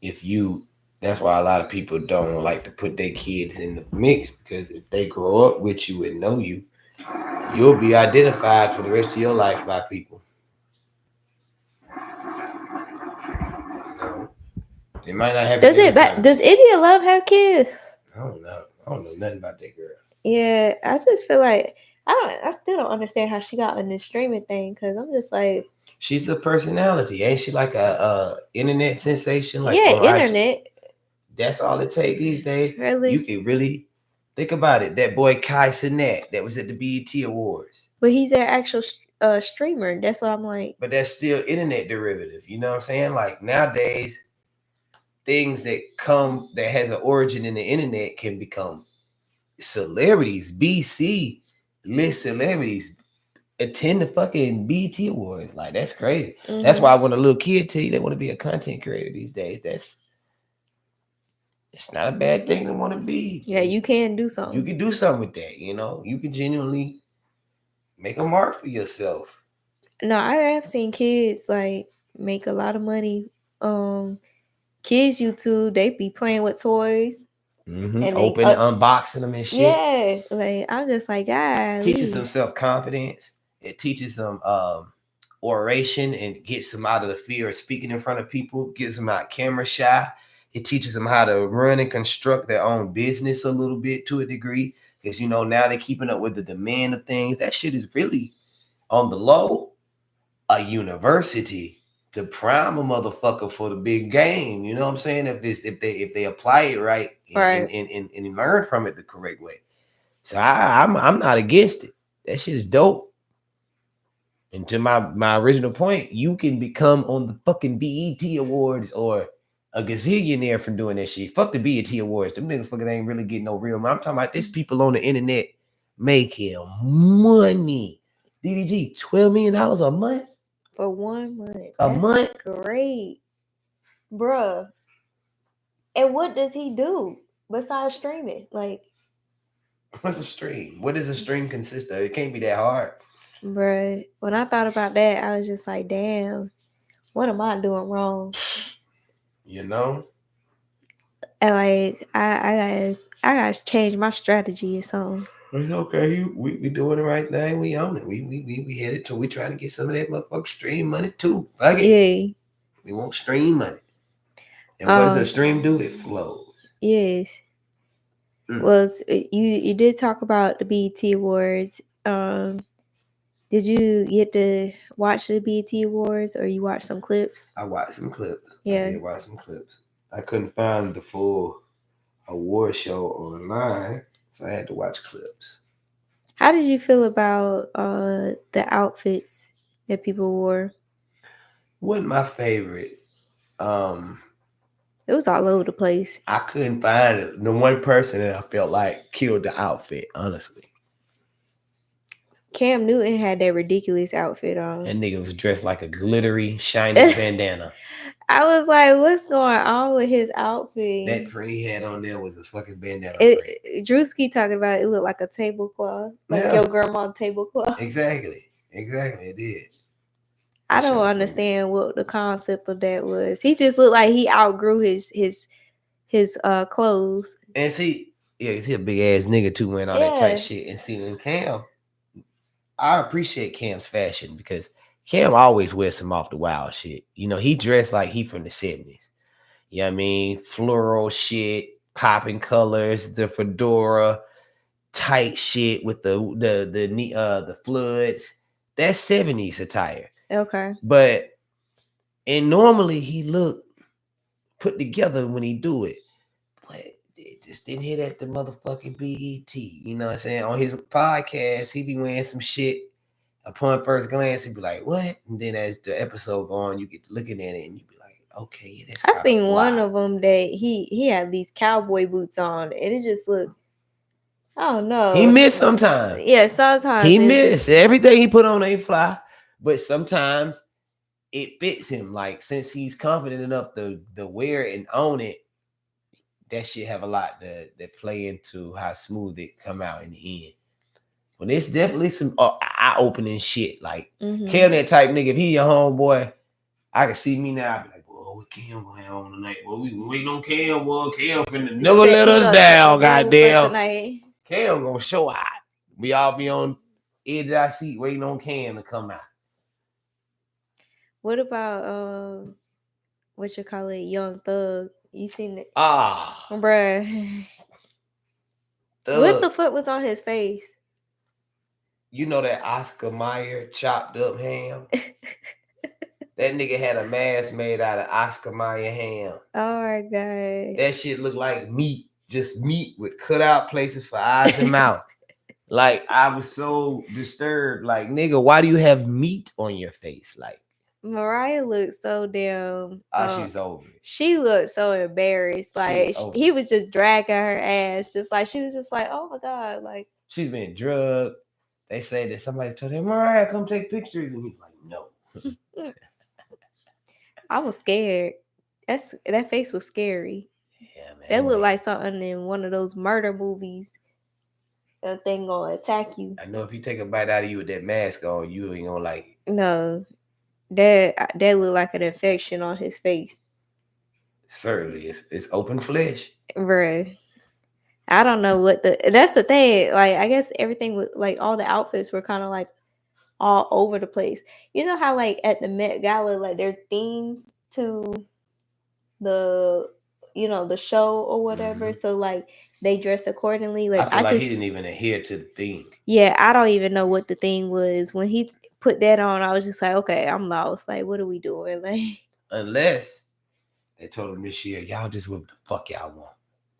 if you that's why a lot of people don't like to put their kids in the mix because if they grow up with you and know you, you'll be identified for the rest of your life by people. You know, they might not have it Does every it? time. Does India Love have kids? I don't know. I don't know nothing about that girl. Yeah, I just feel like I still don't understand how she got on this streaming thing because I'm just like, She's a personality, ain't she? Like a internet sensation, like yeah, on IG. internet. That's all it takes these days. You Really? can really think about it. That boy Kai Sinet that was at the BET Awards. But he's an actual streamer. That's what I'm like. But that's still internet derivative. You know what I'm saying? Like nowadays, things that has an origin in the internet can become celebrities. BC list celebrities attend the fucking BT Awards. Like that's crazy. That's why when a little kid tell you they want to be a content creator these days, it's not a bad thing to want to be. Yeah, you can do You something. can do something with that. You know, you can genuinely make a mark for yourself. No, I have seen kids like make a lot of money. Kids YouTube, they be playing with toys and they Open and unboxing them and shit. yeah, like I'm just like, Teaches golly. them self confidence. It teaches them oration and gets them out of the fear of speaking in front of people, gets them out camera shy. It teaches them how to run and construct their own business a little bit to a degree. Because, you know, now they're keeping up with the demand of things. That shit is really, on the low, a university to prime a motherfucker for the big game. You know what I'm saying? If they apply it right, Right. And learn from it the correct way. So I'm not against it. That shit is dope. And to my original point, you can become on the fucking BET Awards or a gazillionaire from doing that shit. Fuck the BET Awards. Them niggas ain't really getting no real money. I'm talking about this people on the internet making money. DDG, $12 million a month? For 1 month. A That's month? great. Bruh. And what does he do besides streaming? Like, What's a stream? What does a stream consist of? It can't be that hard. bruh, when I thought about that, I was just like, damn, what am I doing wrong? You know? And like, I gotta change my strategy or something. It's okay. We doing the right thing. We own it. We headed to. We trying to get some of that motherfucking stream money too. Fuck it. Yeah. We want stream money. And what does a stream do? It flows. Yes. Well, you did talk about the BET Awards. Did you get to watch the BET Awards, or you watched some clips? I watched some clips. Yeah. I did watch some clips. I couldn't find the full award show online, so I had to watch clips. How did you feel about the outfits that people wore? Wasn't my favorite. It was all over the place. I couldn't find it. The one person that I felt like killed the outfit, honestly. Cam Newton had that ridiculous outfit on. That nigga was dressed like a glittery, shiny bandana. I was like, what's going on with his outfit? That print he had on there was a fucking bandana. Drewski talking about it looked like a tablecloth. Like your grandma's tablecloth. Exactly. It did. I don't understand what the concept of that was. He just looked like he outgrew his clothes. And see, he's a big ass nigga too, wearing all that tight shit. And see, in Cam, I appreciate Cam's fashion because Cam always wears some off the wild shit. You know, he dressed like he from the 70s. You know what I mean? Floral shit, popping colors, the fedora, tight shit with the floods. That's 70s attire. Okay. But and normally he look put together when he do it. But it just didn't hit at the motherfucking BET. You know what I'm saying? On his podcast, he be wearing some shit. Upon first glance, he'd be like, what? And then as the episode go on, you get looking at it and you be like, okay, that's I seen one of them that he had these cowboy boots on, and it just looked, I don't know. He missed sometimes. Yeah, sometimes he missed. Everything he put on ain't fly, but sometimes it fits him. Like, since he's confident enough to wear it and own it, that shit have a lot that play into how smooth it come out in the end. But it's definitely some eye-opening shit. Like, Cam that type nigga, if he your homeboy, I can see me now. I be like, boy, what Cam gonna have on tonight? Boy, we waiting on Cam, boy. Cam finna never let us down, goddamn. Cam gonna show out. We all be on edge of our seat waiting on Cam to come out. What about what you call it, Young Thug? You seen it? Bruh. What the fuck was on his face? You know that Oscar Mayer chopped up ham? That nigga had a mask made out of Oscar Mayer ham. Oh my god. That shit looked like meat. Just meat with cut out places for eyes and mouth. Like, I was so disturbed. Like, nigga, why do you have meat on your face? Like, Mariah looked so damn. She's over it. She looked so embarrassed. Like, he was just dragging her ass. Just like, she was just like, oh my God. Like, she's been drugged. They say that somebody told him, Mariah, come take pictures. And he's like, no. I was scared. That face was scary. Yeah, man. That looked like something in one of those murder movies. That thing gonna attack you. I know if you take a bite out of you with that mask on, you ain't gonna like it. No. That looked like an infection on his face. Certainly. It's open flesh. Bruh. I don't know that's the thing. Like, I guess everything was like, all the outfits were kind of like all over the place. You know how like at the Met Gala, like there's themes to the the show or whatever. Mhm. So like they dress accordingly. Like I feel like he just didn't even adhere to the theme. yeah, I don't even know what the thing was when he put that on. I was just like, okay, I'm lost. Like, what are we doing? Like, Unless they told him this year, y'all just what the fuck y'all want.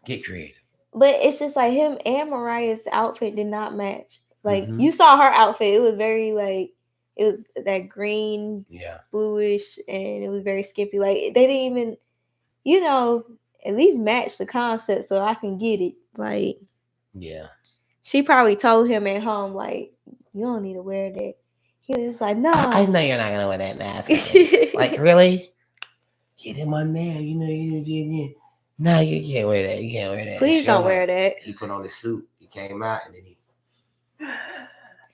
Get creative. but it's just like him and Mariah's outfit did not match. Like Mhm. you saw her outfit, it was very like it was that green, Yeah. bluish, and it was very skimpy. Like they didn't even, at least match the concept so I can get it. Like, Yeah. she probably told him at home, like, you don't need to wear that. He was just like, no. I know you're not gonna wear that mask. Like, really? Get him on there. No, you can't wear that. You can't wear that. Please don't wear that. He put on his suit. He came out and then he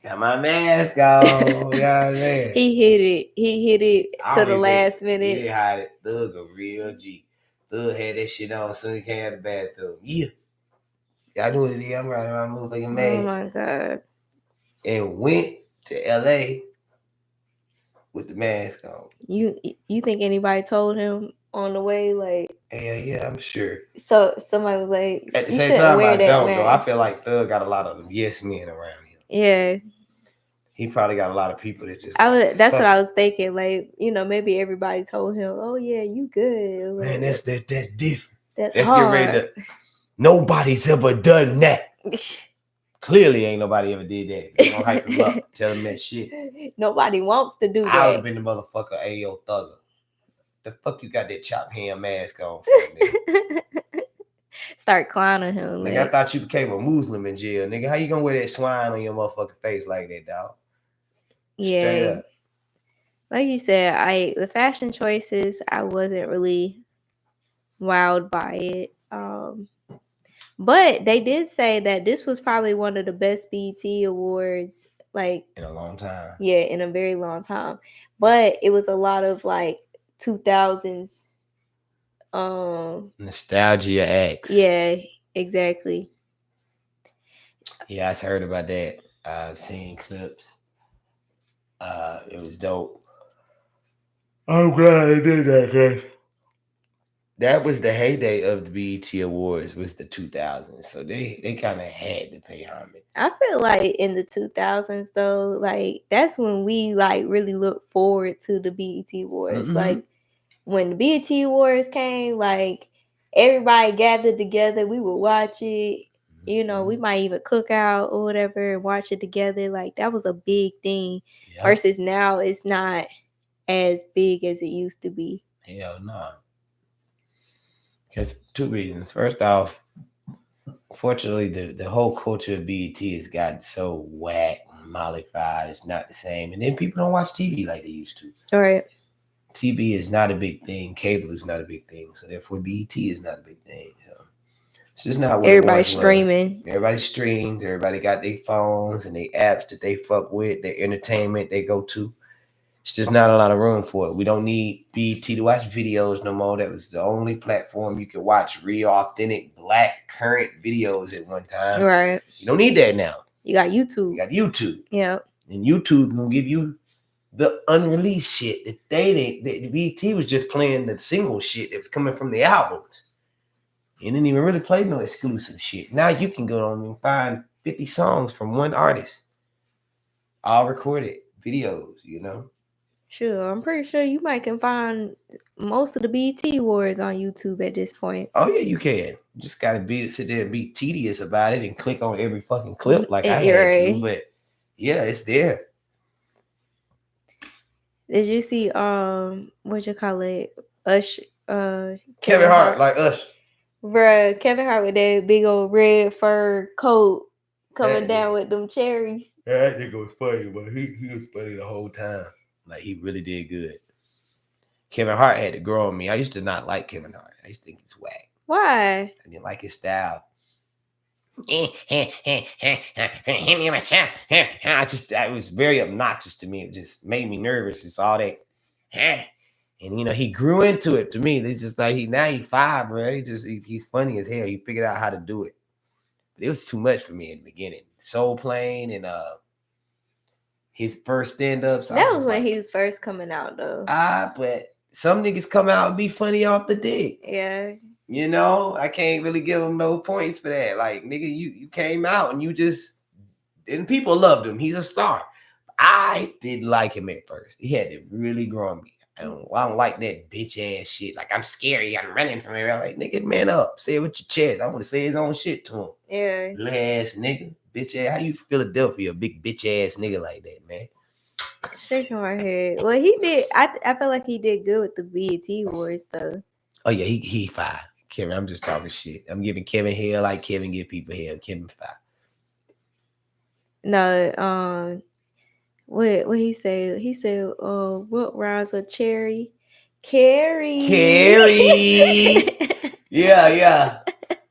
got my mask on. You know what I'm saying? He hit it to the last minute. He had it. Thug a real G. Thug had that shit on as soon as he came out of the bathroom. Yeah. Y'all knew what it is. I'm riding around motherfucking Oh mad. my God. And went to LA with the mask on. You think anybody told him on the way, like? Yeah, I'm sure. So somebody was like, at the you same shouldn't time, wear I that don't mask. know. I feel like Thug got a lot of yes men around him. Yeah. He probably got a lot of people that just. That's what I was thinking. Like, maybe everybody told him, "Oh yeah, you good." Like, Man, that's different. That's Let's hard. get ready to. Nobody's ever done that. Clearly, ain't nobody ever did that. They gonna hype him up, tell him that shit. Nobody wants to do that. I would have been the motherfucker. Ayo, Thugger. The fuck you got that chopped ham mask on for, nigga? Start clowning him. Nigga, I thought you became a Muslim in jail, nigga. How you gonna wear that swine on your motherfucking face like that, dog? Yeah. Straight up. Like you said, the fashion choices, I wasn't really wowed by it. But they did say that this was probably one of the best BET awards, like in a long time. Yeah, in a very long time. But it was a lot of like 2000s nostalgia acts. Yeah, exactly. Yeah, I heard about that. I've seen clips. It was dope. I'm glad I did that, guys. That was the heyday of the BET Awards, was the 2000s. So they kind of had to pay homage. I feel like in the 2000s though, like that's when we like really look forward to the BET Awards. Mm-hmm. Like when the BET Awards came, like everybody gathered together, we would watch it. We might even cook out or whatever and watch it together. Like that was a big thing. Yep. Versus now it's not as big as it used to be. Hell no. Because two reasons. First off, fortunately, the whole culture of BET has gotten so whack, mollified. It's not the same. And then people don't watch TV like they used to. All right. TV is not a big thing. Cable is not a big thing. So therefore, BET is not a big thing. So it's just not what everybody's streaming. Everybody streams. Everybody got their phones and their apps that they fuck with, their entertainment they go to. It's just not a lot of room for it. We don't need BET to watch videos no more. That was the only platform you could watch real, authentic, black, current videos at one time. Right. You don't need that now. You got YouTube. Yeah. And YouTube gonna give you the unreleased shit that the BET was just playing the single shit that was coming from the albums. You didn't even really play no exclusive shit. Now you can go on and find 50 songs from one artist. All recorded videos, Sure, I'm pretty sure you can find most of the BET Awards on YouTube at this point. Oh yeah, you can. You just gotta sit there and be tedious about it and click on every fucking clip like I had to. But yeah, it's there. Did you see what you call it? Kevin Hart, like Ush. Bruh, Kevin Hart with that big old red fur coat coming down with them cherries. Yeah, that nigga was funny, but he was funny the whole time. Like he really did good. Kevin Hart had to grow on me. I used to not like Kevin Hart. I used to think he's whack. Why? I didn't like his style. It was very obnoxious to me. It just made me nervous. It's all that. And he grew into it to me. It's just like he's 5, bro. He's funny as hell. He figured out how to do it. But it was too much for me in the beginning. Soul Plane and his first stand-ups. That was when he was first coming out, though. But some niggas come out and be funny off the dick. Yeah. You know, I can't really give him no points for that. Like, nigga, you came out and you just, and people loved him. He's a star. I didn't like him at first. He had to really grow on me. I don't like that bitch ass shit. Like, I'm scary. I'm running from here. I'm like, nigga, man up. Say it with your chest. I want to say his own shit to him. Yeah. Little ass nigga. Bitch ass. How you Philadelphia, a big bitch ass nigga like that, man? Shaking my head. Well, he did. I feel like he did good with the BET Awards, though. Oh, yeah, he fine. Kevin, I'm just talking shit. I'm giving Kevin hell like Kevin give people hell. Kevin fine. No, what he said? He said, what rhymes with cherry? Carrie. Yeah.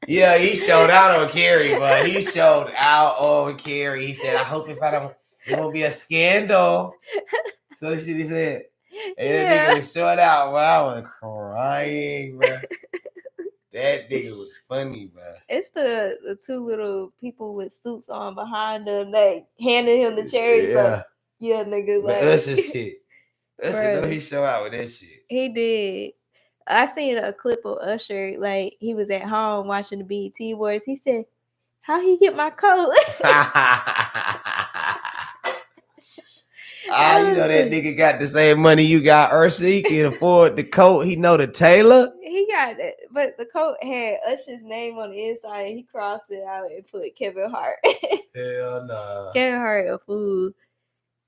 He showed out on Carrie, but he showed out on Carrie. He said, I hope it won't be a scandal. So shit he said. And that nigga was showing out, bro. I was crying, bro. That nigga was funny, bro. It's the two little people with suits on behind them, like handing him the cherries. Yeah. Like, yeah, nigga. Like, Usher shit. Usher, he show out with that shit. He did. I seen a clip of Usher, like he was at home watching the BET Awards. He said, "How he get my coat?" You know that nigga got the same money you got, Usher. He can afford the coat. He know the tailor. He got it, but the coat had Usher's name on the inside. And he crossed it out and put Kevin Hart. Hell no. Kevin Hart a fool.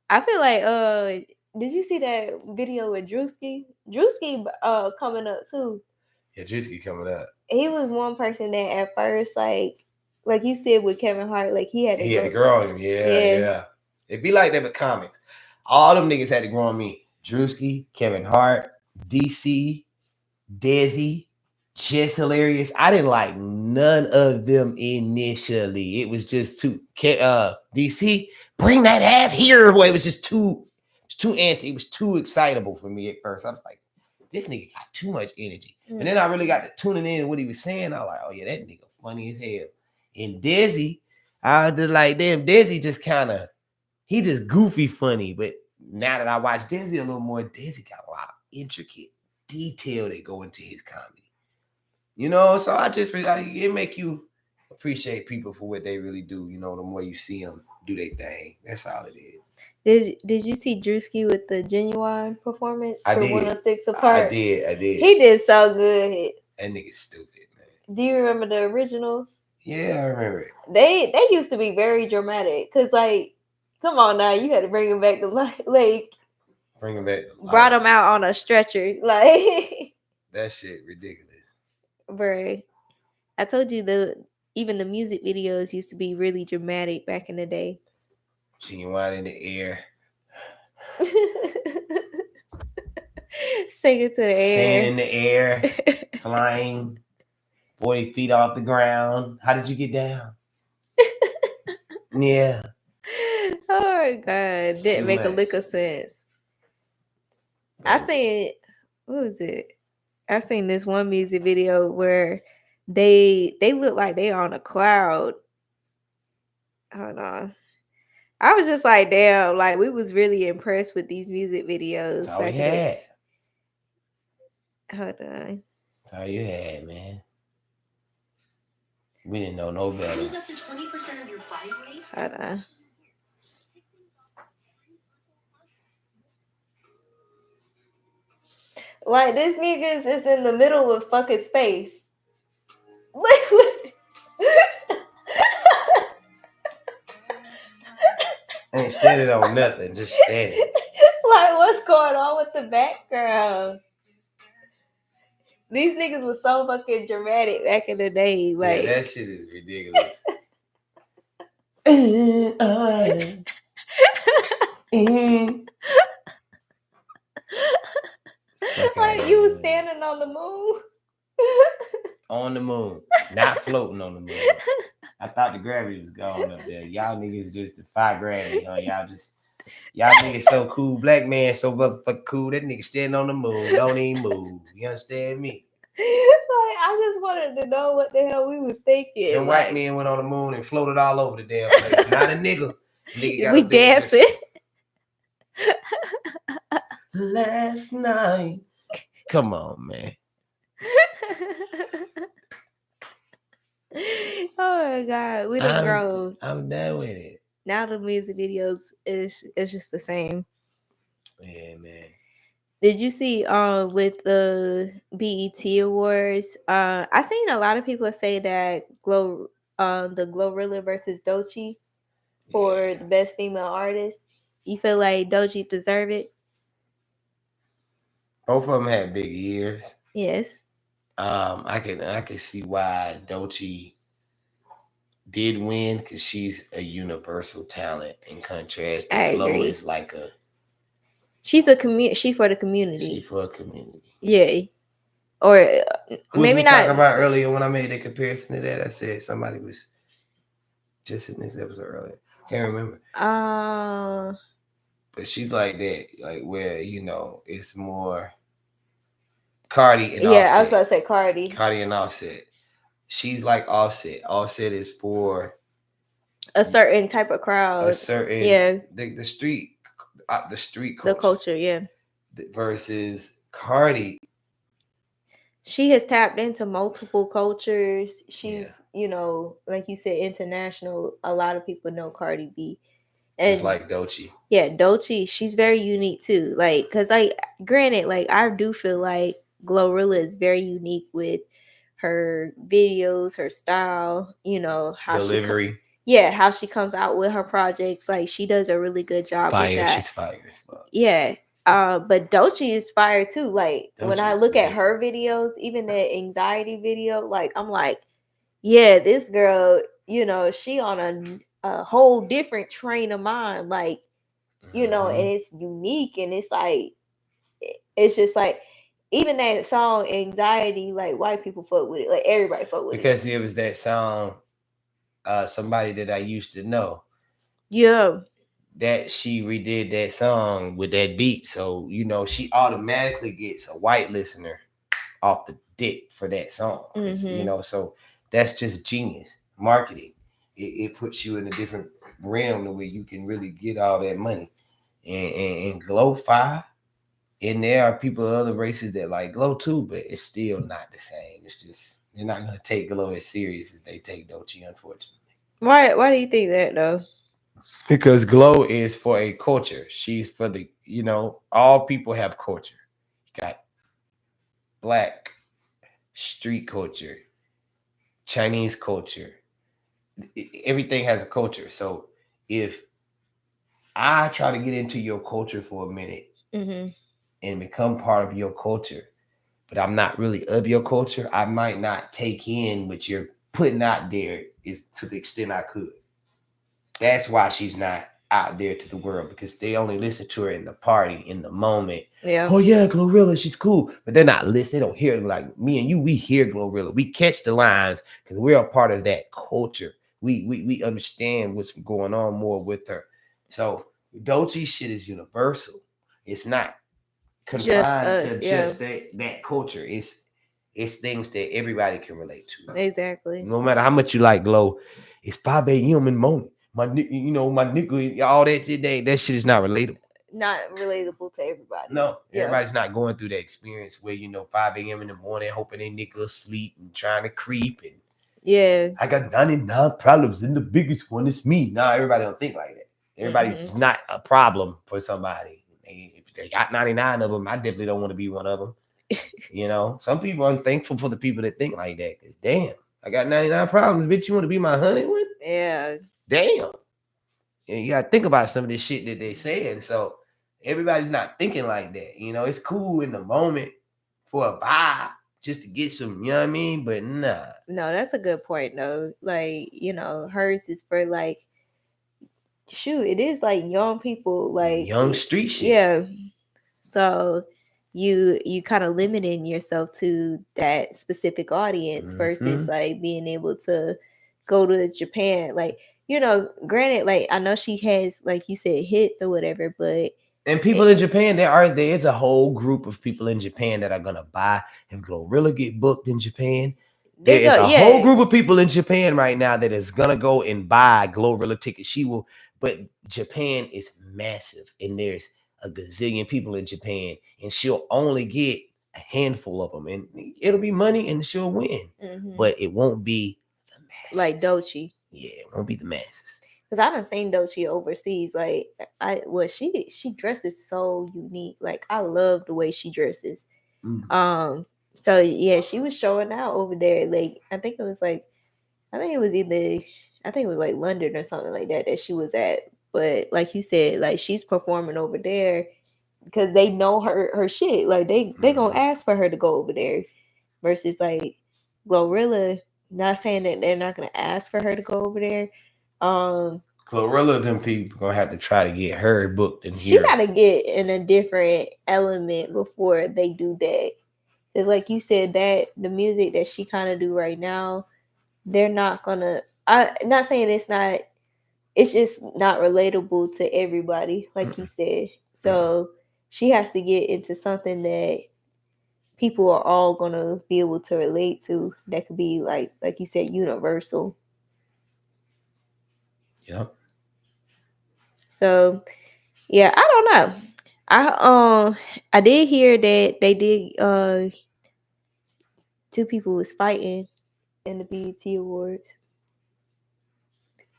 I feel like did you see that video with Drewski? Drewski coming up too. Yeah, Drewski coming up. He was one person that at first, like you said with Kevin Hart, like he had to grow on him. Yeah. It'd be like that with comics. All them niggas had to grow on me. Drewski, Kevin Hart, DC, Desi, just hilarious. I didn't like none of them initially. It was just too DC, bring that ass here. Boy, it was just too anti. It was too excitable for me at first. I was like, this nigga got too much energy. And then I really got to tuning in to what he was saying. I was like, oh yeah, that nigga funny as hell. And Desi, I was just like, damn, Desi just kind of, he just goofy funny. But now that I watch Desi a little more, Desi got a lot of intricate detail that go into his comedy. You know, so it make you appreciate people for what they really do. You know, the more you see them do their thing. That's all it is. Did you see Drewski with the Genuine performance for 106 Apart? I did. He did so good. That nigga's stupid, man. Do you remember the original? Yeah, I remember it. They used to be very dramatic. Cause like, come on now, you had to bring him back to life. Like, bring him back. Brought him out on a stretcher. Like that shit ridiculous. Bruh. I told you even the music videos used to be really dramatic back in the day. Genuine in the air. Singing to the air. Singing in the air. Flying 40 feet off the ground. How did you get down? Yeah. Oh my God. Didn't make a lick of sense. I seen, what was it? I seen this one music video where they look like they on a cloud. Hold on. I was just like, damn, like we was really impressed with these music videos. That's all we had. Hold on. That's all you had, man. We didn't know no better. Lose up to 20% of your body weight? Hold on. Like this niggas is in the middle of fucking space. Like what? Ain't standing on nothing, just standing. Like, what's going on with the background? These niggas was so fucking dramatic back in the day. Like, yeah, that shit is ridiculous. Like, you was standing on the moon. On the moon, not floating on the moon. I thought the gravity was gone up there. Y'all niggas just defy gravity, huh? Y'all niggas so cool. Black man so motherfucking cool. That nigga standing on the moon, don't even move. You understand me? Like, I just wanted to know what the hell we was thinking. And white men went on the moon and floated all over the damn place. Not a nigga. Nigga got we dancing. last night. Come on, man. Oh my god, we done grown. I'm done with it. Now the music videos is just the same. Yeah, man. Did you see with the BET Awards? I seen a lot of people say that the Glorilla versus Doechii for the best female artist. You feel like Doechii deserve it? Both of them had big ears. Yes. I can see why Doechii did win because she's a universal talent. In contrast, to I Glow agree. is like a She for the community. she for a community. Yeah. Or maybe we not. talking about earlier when I made the comparison to that? I said somebody was just in this episode earlier. Can't remember. But she's like that, like where it's more Cardi and Offset. I was about to say Cardi. Cardi and Offset. She's like Offset. Offset is for a certain type of crowd. A certain the street culture. The culture, yeah. Versus Cardi. She has tapped into multiple cultures. She's, like you said, international. A lot of people know Cardi B. And just like Doechii. Yeah, Doechii, she's very unique too. Like, cause granted, like I do feel like Glorilla is very unique with her videos, her style, how delivery. how she comes out with her projects. Like she does a really good job with that. She's fire. Yeah. But Doechii is fire too. Like Doechii, when I look at her videos, even that anxiety video, like I'm like, yeah, this girl, she on a whole different train of mind. Like, and it's unique, and it's like, it's just like, even that song Anxiety, like white people fuck with it, like everybody fuck with because it was that song, somebody that I used to know. Yeah. That she redid that song with that beat. So, she automatically gets a white listener off the dick for that song. Mm-hmm. So that's just genius marketing. It puts you in a different realm where you can really get all that money. And Glow 5, and there are people of other races that like Glow too, but it's still not the same. It's just they're not going to take Glow as serious as they take Doechii, unfortunately. Why do you think that though? Because Glow is for a culture. She's for the, all people have culture. You got Black street culture, Chinese culture. Everything has a culture. So if I try to get into your culture for a minute and become part of your culture, but I'm not really of your culture, I might not take in what you're putting out there is to the extent I could. That's why she's not out there to the world, because they only listen to her in the party, in the moment. Yeah. Oh yeah, Glorilla, she's cool. But they're not listening. They don't hear it. Like me and you, we hear Glorilla. We catch the lines because we're a part of that culture. We understand what's going on more with her. So Doechii shit is universal. It's not confined to just that culture. It's things that everybody can relate to. Exactly. No matter how much you like Glow, it's 5 a.m. in the morning. My nigga, all that shit, that shit is not relatable. Not relatable to everybody. No, everybody's not going through that experience where 5 a.m. in the morning, hoping they nigga asleep and trying to creep and I got 99 problems and the biggest one is me. Nah, everybody don't think like that. Everybody's not a problem for somebody. If they got 99 of them, I definitely don't want to be one of them. Some people are thankful for the people that think like that. Cause damn, I got 99 problems, bitch. You want to be my honey one? Yeah. Damn. You gotta think about some of this shit that they saying. So everybody's not thinking like that. It's cool in the moment for a vibe just to get some, you know what I mean? But nah. No, that's a good point though. Like, hers is for like, shoot, it is like young people, like young street shit. Yeah. So you kind of limiting yourself to that specific audience versus like being able to go to Japan. Like, granted, like I know she has, like you said, hits or whatever, but and people in Japan, there is a whole group of people in Japan that are gonna buy. If Glorilla get booked in Japan, there is a whole group of people in Japan right now that is gonna go and buy Glorilla tickets. She will, but Japan is massive, and there's a gazillion people in Japan, and she'll only get a handful of them, and it'll be money, and she'll win. But it won't be the masses. Like Doechii. Yeah, it won't be the masses. Cause I done seen Doechii overseas. Like she dresses so unique. Like I love the way she dresses. So yeah, she was showing out over there. Like I think it was like London or something like that she was at. But like you said, like she's performing over there because they know her shit. Like they gonna ask for her to go over there. Versus like Glorilla, not saying that they're not gonna ask for her to go over there. Glorilla, them people gonna have to try to get her booked in She here. gotta get in a different element before they do that. It's like you said, that the music that she kind of do right now, they're not gonna. I'm not saying it's not. It's just not relatable to everybody, like you said. So she has to get into something that people are all gonna be able to relate to. That could be like you said, universal. Yep. So yeah, I don't know. I did hear that they did two people was fighting in the BET Awards.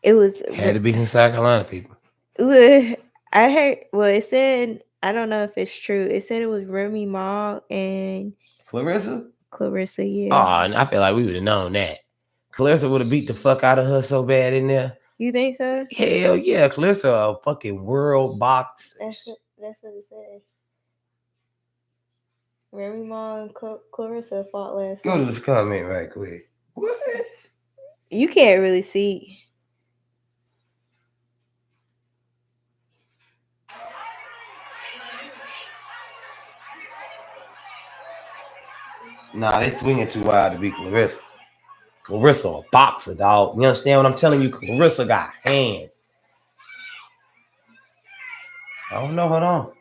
It was Had to be some South Carolina people. I heard. Well, it said, I don't know if it's true. It said it was Remy Ma and Clarissa. Yeah. Oh, and I feel like we would have known that. Clarissa would have beat the fuck out of her so bad in there. You think so? Hell yeah, Clarissa a fucking world box. That's what it said. Remy Ma and Clarissa fought last Go night. to this comment right quick. What? You can't really see. Nah, they swinging too wild to beat Clarissa. Clarissa a boxer, dog. You understand what I'm telling you? Clarissa got hands. I don't know. Hold on.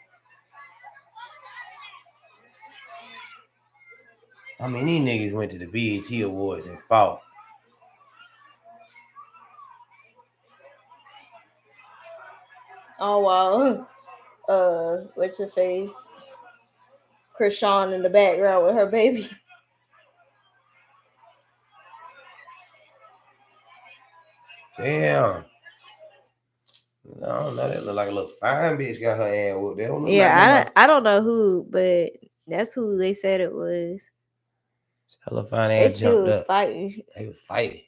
I mean, these niggas went to the BET Awards and fought. Oh wow. What's your face? Krishan in the background with her baby. Damn. I don't know. That look like a little fine bitch got her ass whooped. They don't look Yeah, like I don't know who, but that's who they said it was. hella fine ass They jumped still was up. fighting. They was fighting.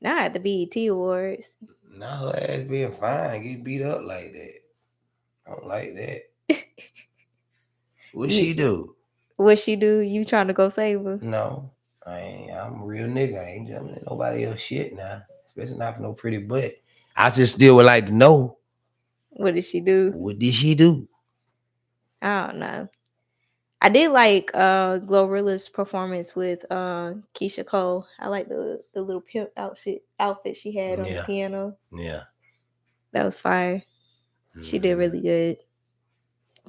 Not at the BET Awards. Now her ass being fine, get beat up like that. I don't like that. What she do? What she do? You trying to go save her? No, I ain't. I'm a real nigga. I ain't jumping in nobody else shit now, especially not for no pretty butt. I just still would like to know. What did she do? What did she do? I don't know. I did like Glorilla's performance with Keisha Cole. I like the little pimp outfit she had on the piano. Yeah. That was fire. She did really good.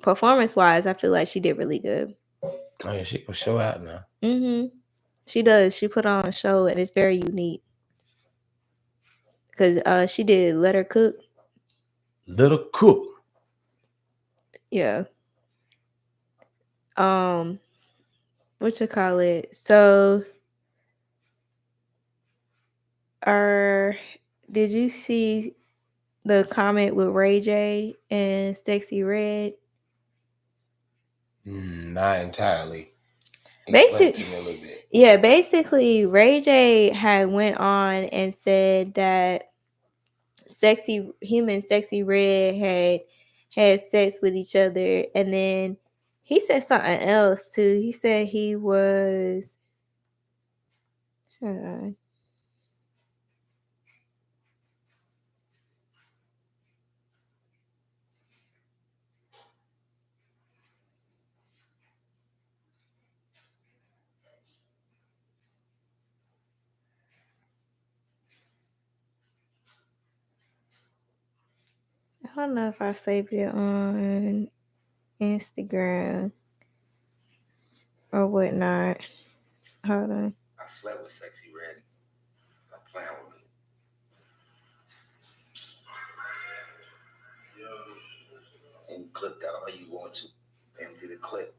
Performance wise, I feel like she did really good. Oh yeah, she can show out now. She does. She put on a show and it's very unique. Cause she did Let Her Cook. Little Cook. Yeah. What you call it? So did you see the comment with Ray J and Sexyy Red? Not entirely. Basically, yeah, basically Ray J had went on and said that him and Sexyy Red had sex with each other, and then he said something else too. He said he was I don't know if I saved it on Instagram or whatnot. Hold on. I slept with Sexyy Red. I'm playing with me. clip that all you want to empty the clip.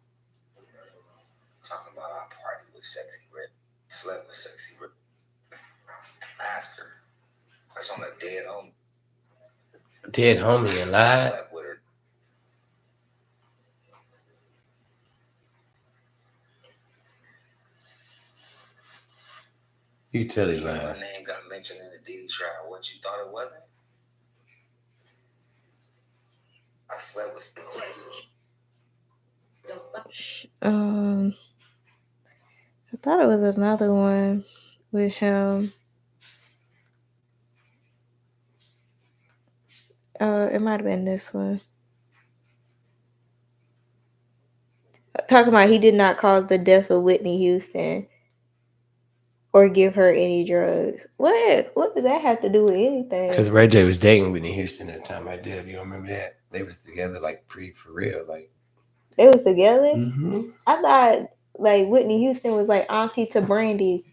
Talking about our party with Sexyy Red. Slept with Sexyy Red. Asked her. That's on a dead homie. Dead homie and lied? Slept with her. You tell him, man. My name got mentioned in the DDG trial. What, you thought it wasn't? I slept with I thought it was another one with him. It might have been this one. Talking about he did not cause the death of Whitney Houston or give her any drugs. What does that have to do with anything? Because Ray J was dating Whitney Houston at the time I did. You don't remember that? They was together like pretty for real. Like they was together? Mm-hmm. I thought like Whitney Houston was like auntie to Brandy.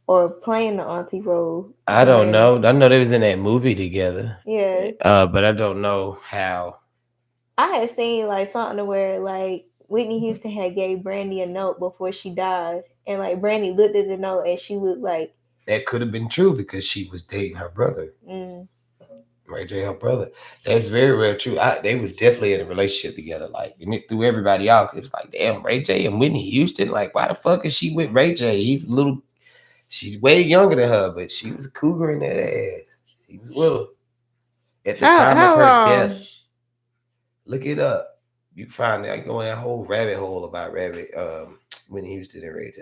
Or playing the auntie role. I don't know. I know they was in that movie together. Yeah. But I don't know how. I had seen like something where like Whitney Houston had gave Brandy a note before she died, and like Brandy looked at the note and she looked like that could have been true because she was dating her brother. Ray J, her brother. That's very, very true. They was definitely in a relationship together. Like, and it threw everybody out. It was like, damn, Ray J and Whitney Houston. Like, why the fuck is she with Ray J? She's way younger than her, but she was a cougar in that ass. He was with her at the time of her death. Look it up. You can find that. Go in that whole rabbit hole about Whitney Houston and Ray J.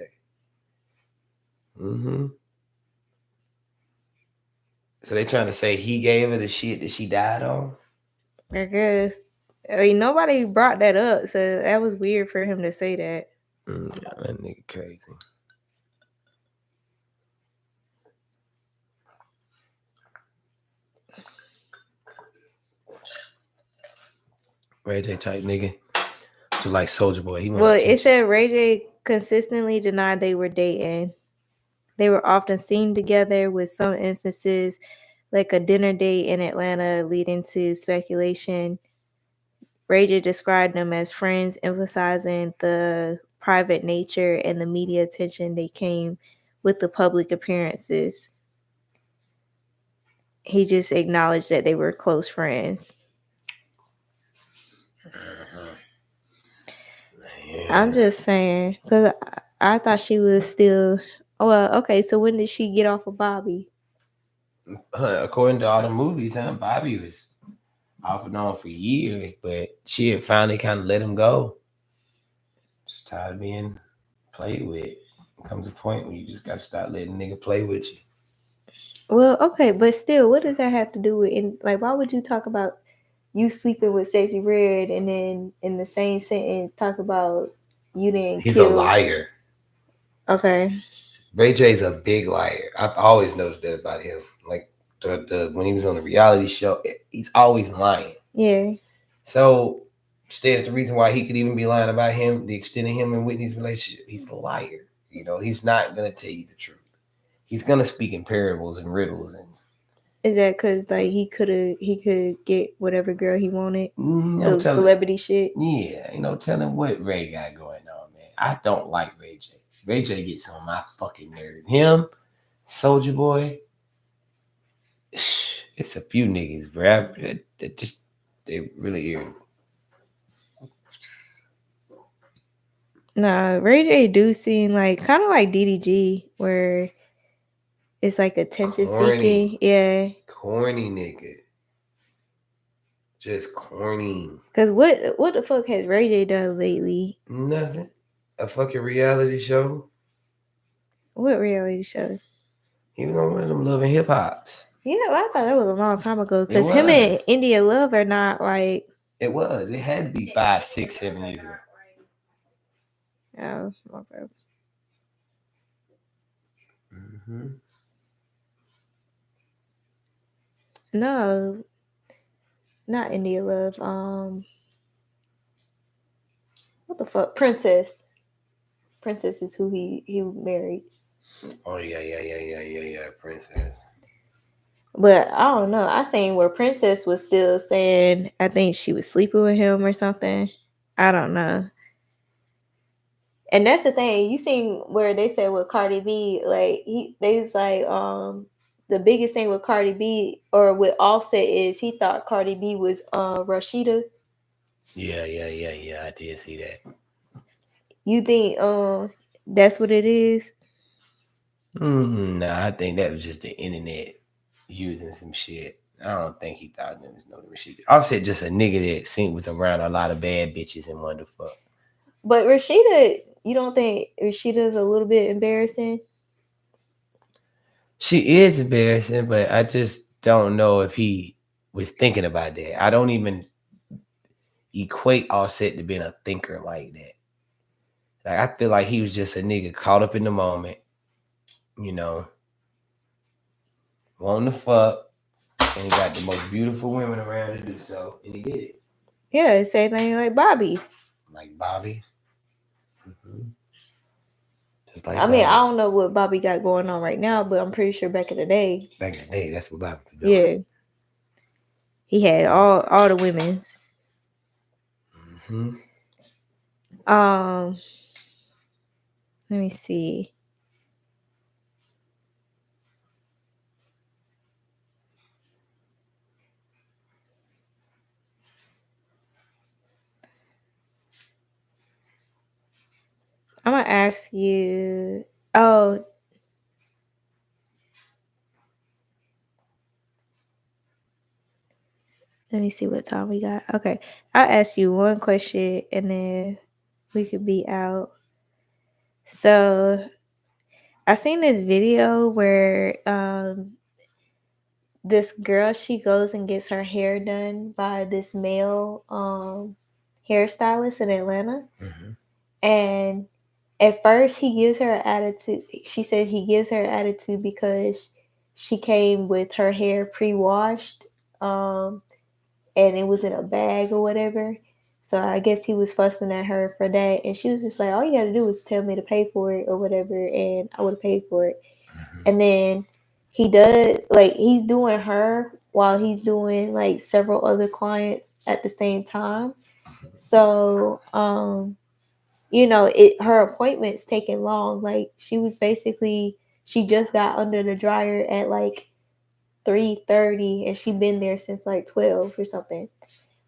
Mm-hmm. So they trying to say he gave her the shit that she died on? I guess. I mean, nobody brought that up, so that was weird for him to say that. Yeah, that nigga crazy. Ray J type nigga. Just like Soulja Boy. Well, it said Ray J consistently denied they were dating. They were often seen together, with some instances like a dinner date in Atlanta leading to speculation. Ray J described them as friends, emphasizing the private nature and the media attention they came with the public appearances. He just acknowledged that they were close friends. Yeah. I'm just saying, because I thought she was still... Well, okay, so when did she get off of Bobby? According to all the movies, Bobby was off and on for years, but she had finally kind of let him go. Just tired of being played with. Comes a point when you just got to start letting nigga play with you. Well, okay, but still, what does that have to do with... Like, why would you talk about you sleeping with Sexyy Red and then in the same sentence talk about you didn't He's kill... a liar. Okay. Ray J's a big liar. I've always noticed that about him. Like when he was on the reality show, he's always lying. Yeah. So stands the reason why he could even be lying about him, the extent of him and Whitney's relationship. He's a liar. You know, he's not gonna tell you the truth. He's gonna speak in parables and riddles. And is that because like he could get whatever girl he wanted? Celebrity shit. Yeah, tell him what Ray got going on, man. I don't like Ray J. Ray J gets on my fucking nerves. Him, Soulja Boy. It's a few niggas, bro. They really irritable. Nah, Ray J do seem like kind of like DDG, where it's like attention seeking. Yeah. Corny nigga. Just corny. Cause what the fuck has Ray J done lately? Nothing. A fucking reality show. What reality show? He was on one of them Love and Hip Hops. Yeah, well, I thought that was a long time ago. Cause him and India Love are not like... It was. It had to be 5, 6, 7 years ago. Oh, okay. Mm-hmm. No, not India Love. What the fuck? Princess. Princess is who he married. Oh yeah, Princess. But I don't know. I seen where Princess was still saying I think she was sleeping with him or something. I don't know. And that's the thing. You seen where they said with Cardi B, like they was like, the biggest thing with Cardi B or with Offset is he thought Cardi B was Rashida. Yeah. I did see that. You think that's what it is? Nah, I think that was just the internet using some shit. I don't think he thought there was no Rashida. Offset just a nigga that seen was around a lot of bad bitches and wanted to fuck. But Rashida, you don't think Rashida's a little bit embarrassing? She is embarrassing, but I just don't know if he was thinking about that. I don't even equate Offset to being a thinker like that. Like I feel like he was just a nigga caught up in the moment, you know, wanting to fuck, and he got the most beautiful women around to do so, and he did it. Yeah, same thing like Bobby. Like Bobby. Mm-hmm. Just I like mean, I Bobby. don't know what Bobby got going on right now, but I'm pretty sure back in the day, Back in the day, that's what Bobby was doing. yeah, he had all the women's. Mm-hmm. Um, let me see. I'm gonna ask you. Oh, let me see what time we got. Okay, I'll ask you one question and then we could be out. So I seen this video where this girl she goes and gets her hair done by this male hairstylist in Atlanta. Mm-hmm. And at first he gives her an attitude. She said he gives her an attitude because she came with her hair pre-washed, um, and it was in a bag or whatever. So I guess he was fussing at her for that, and she was just like, "All you got to do is tell me to pay for it or whatever, and I would have paid for it." Mm-hmm. And then he does like he's doing her while he's doing like several other clients at the same time. So her appointment's taking long. Like she just got under the dryer at like 3:30 and she been there since like 12 or something.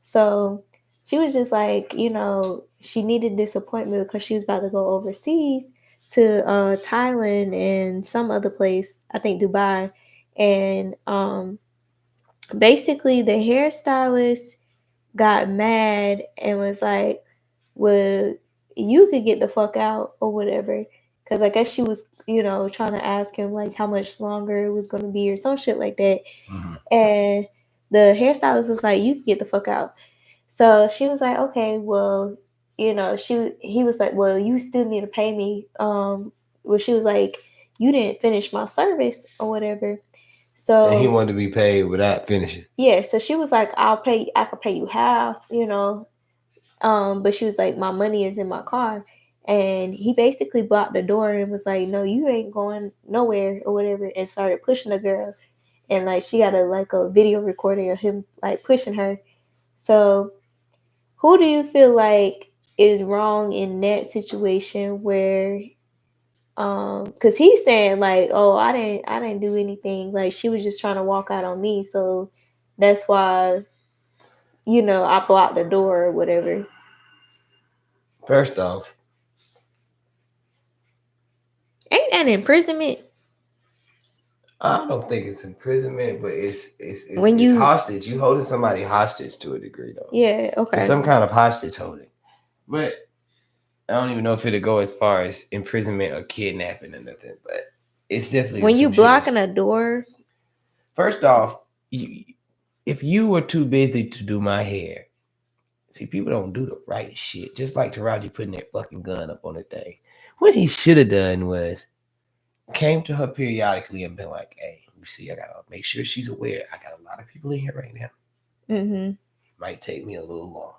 So she was just like, she needed this appointment because she was about to go overseas to Thailand and some other place, I think Dubai. And basically the hairstylist got mad and was like, well, you could get the fuck out or whatever. Because I guess she was, trying to ask him like how much longer it was going to be or some shit like that. Mm-hmm. And the hairstylist was like, you can get the fuck out. So she was like, okay, well, he was like, well, you still need to pay me. Well, she was like, you didn't finish my service or whatever. And he So wanted to be paid without finishing. yeah, so she was like, I could pay you half, but she was like, my money is in my car. And he basically blocked the door and was like, no, you ain't going nowhere or whatever, and started pushing the girl. And like she got a video recording of him like pushing her. So who do you feel like is wrong in that situation where because he's saying like, oh, I didn't do anything, like she was just trying to walk out on me, so that's why I blocked the door or whatever. First off, Ain't that imprisonment? I don't think it's imprisonment, but When it's you hostage. You holding somebody hostage to a degree, though. Yeah, It's okay. some kind of hostage holding. But I don't even know if it'll go as far as imprisonment or kidnapping or nothing. But it's definitely When you some shit. blocking a door, First off, if you were too busy to do my hair, see, people don't do the right shit. Just like Taraji putting that fucking gun up on the thing. What he should have done was came to her periodically and been like, hey, you see, I gotta make sure she's aware. I got a lot of people in here right now. mm-hmm. Might take me a little longer.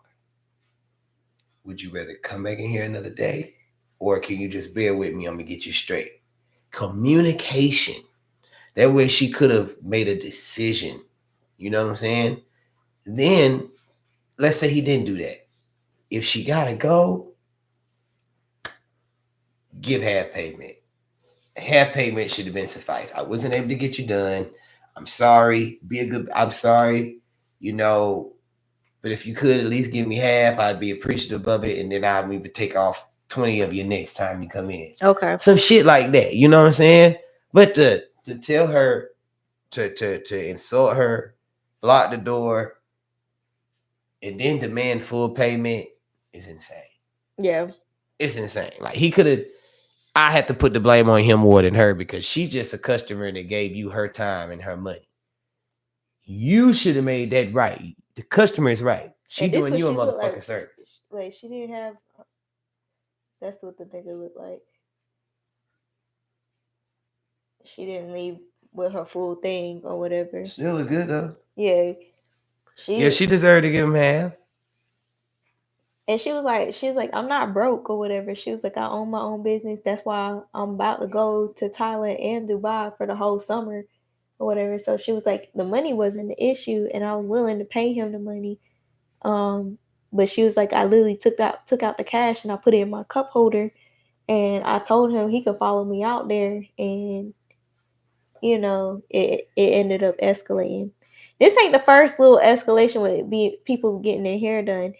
Would you rather come back in here another day? Or can you just bear with me? I'm gonna get you straight. Communication. That way she could have made a decision. You know what I'm saying? Then let's say he didn't do that. If she gotta go, give half payment. Half payment should have been suffice. I wasn't able to get you done. I'm sorry. Be a good. I'm sorry. You know, but if you could at least give me half, I'd be appreciative of it, and then I'd maybe take off 20 of you next time you come in. Okay. Some shit like that. You know what I'm saying? But to tell her to insult her, block the door, and then demand full payment is insane. Yeah. It's insane. Like he could have. I had to put the blame on him more than her because she's just a customer that gave you her time and her money. You should have made that right. The customer is right. She And this doing what you a she looked motherfucking like. service. Like she didn't have. That's what the nigga looked like. She didn't leave with her full thing or whatever. Still look good though. Yeah. She deserved to give him half. And she was like, I'm not broke or whatever. She was like, I own my own business. That's why I'm about to go to Thailand and Dubai for the whole summer or whatever. So she was like, the money wasn't the issue, and I was willing to pay him the money. But she was like, I literally took out the cash and I put it in my cup holder, and I told him he could follow me out there, and it ended up escalating. This ain't the first little escalation with people getting their hair done.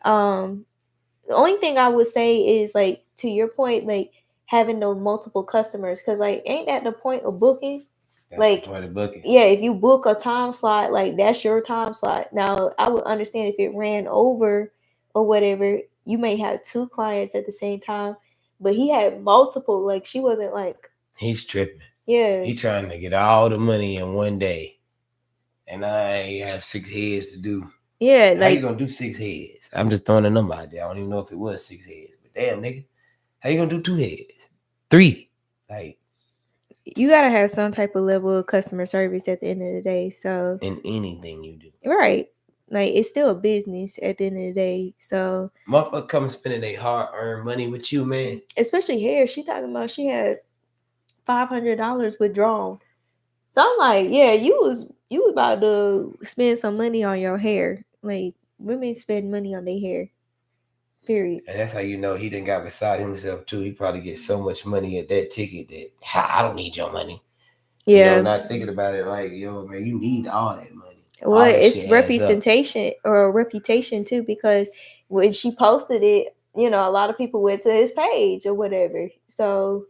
The only thing I would say is, like, to your point, like having those multiple customers, because like ain't that the point of booking? That's like the point of booking. Yeah, if you book a time slot, like that's your time slot. Now I would understand if it ran over or whatever, you may have two clients at the same time, but he had multiple. Like she wasn't like, He's tripping. yeah, He trying to get all the money in one day, and I have 6 heads to do. yeah, How you like gonna do 6 heads? I'm just throwing a number out there. I don't even know if it was 6 heads, but damn nigga, how you gonna do 2 heads? 3? Like you gotta have some type of level of customer service at the end of the day. So in anything you do, right, like it's still a business at the end of the day. So motherfucker come spending their hard-earned money with you, man. especially hair, she talking about she had $500 withdrawn. So I'm like, yeah, you was about to spend some money on your hair. Like women spend money on their hair. Period. And that's how you know he done got beside himself too. He probably gets so much money at that ticket that I don't need your money. Yeah. You know, not thinking about it like, yo, man, you need all that money. Well, it's reputation too, because when she posted it, a lot of people went to his page or whatever. So,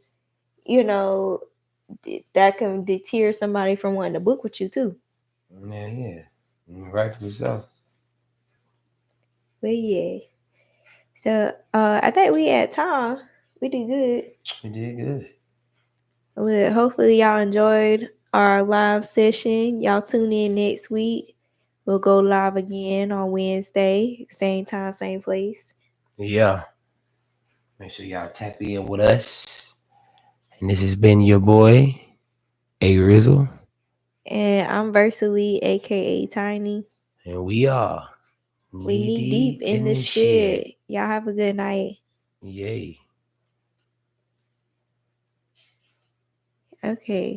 that can deter somebody from wanting to book with you too. Yeah. Rightfully so. But yeah. So I think we had time. We did good. We did good. Well, hopefully y'all enjoyed our live session. Y'all tune in next week. We'll go live again on Wednesday, same time, same place. Yeah. Make sure y'all tap in with us. And this has been your boy, A Rizzle. And I'm Versally, aka Tiny. And we are knee deep in the shit. Y'all have a good night. Yay. Okay.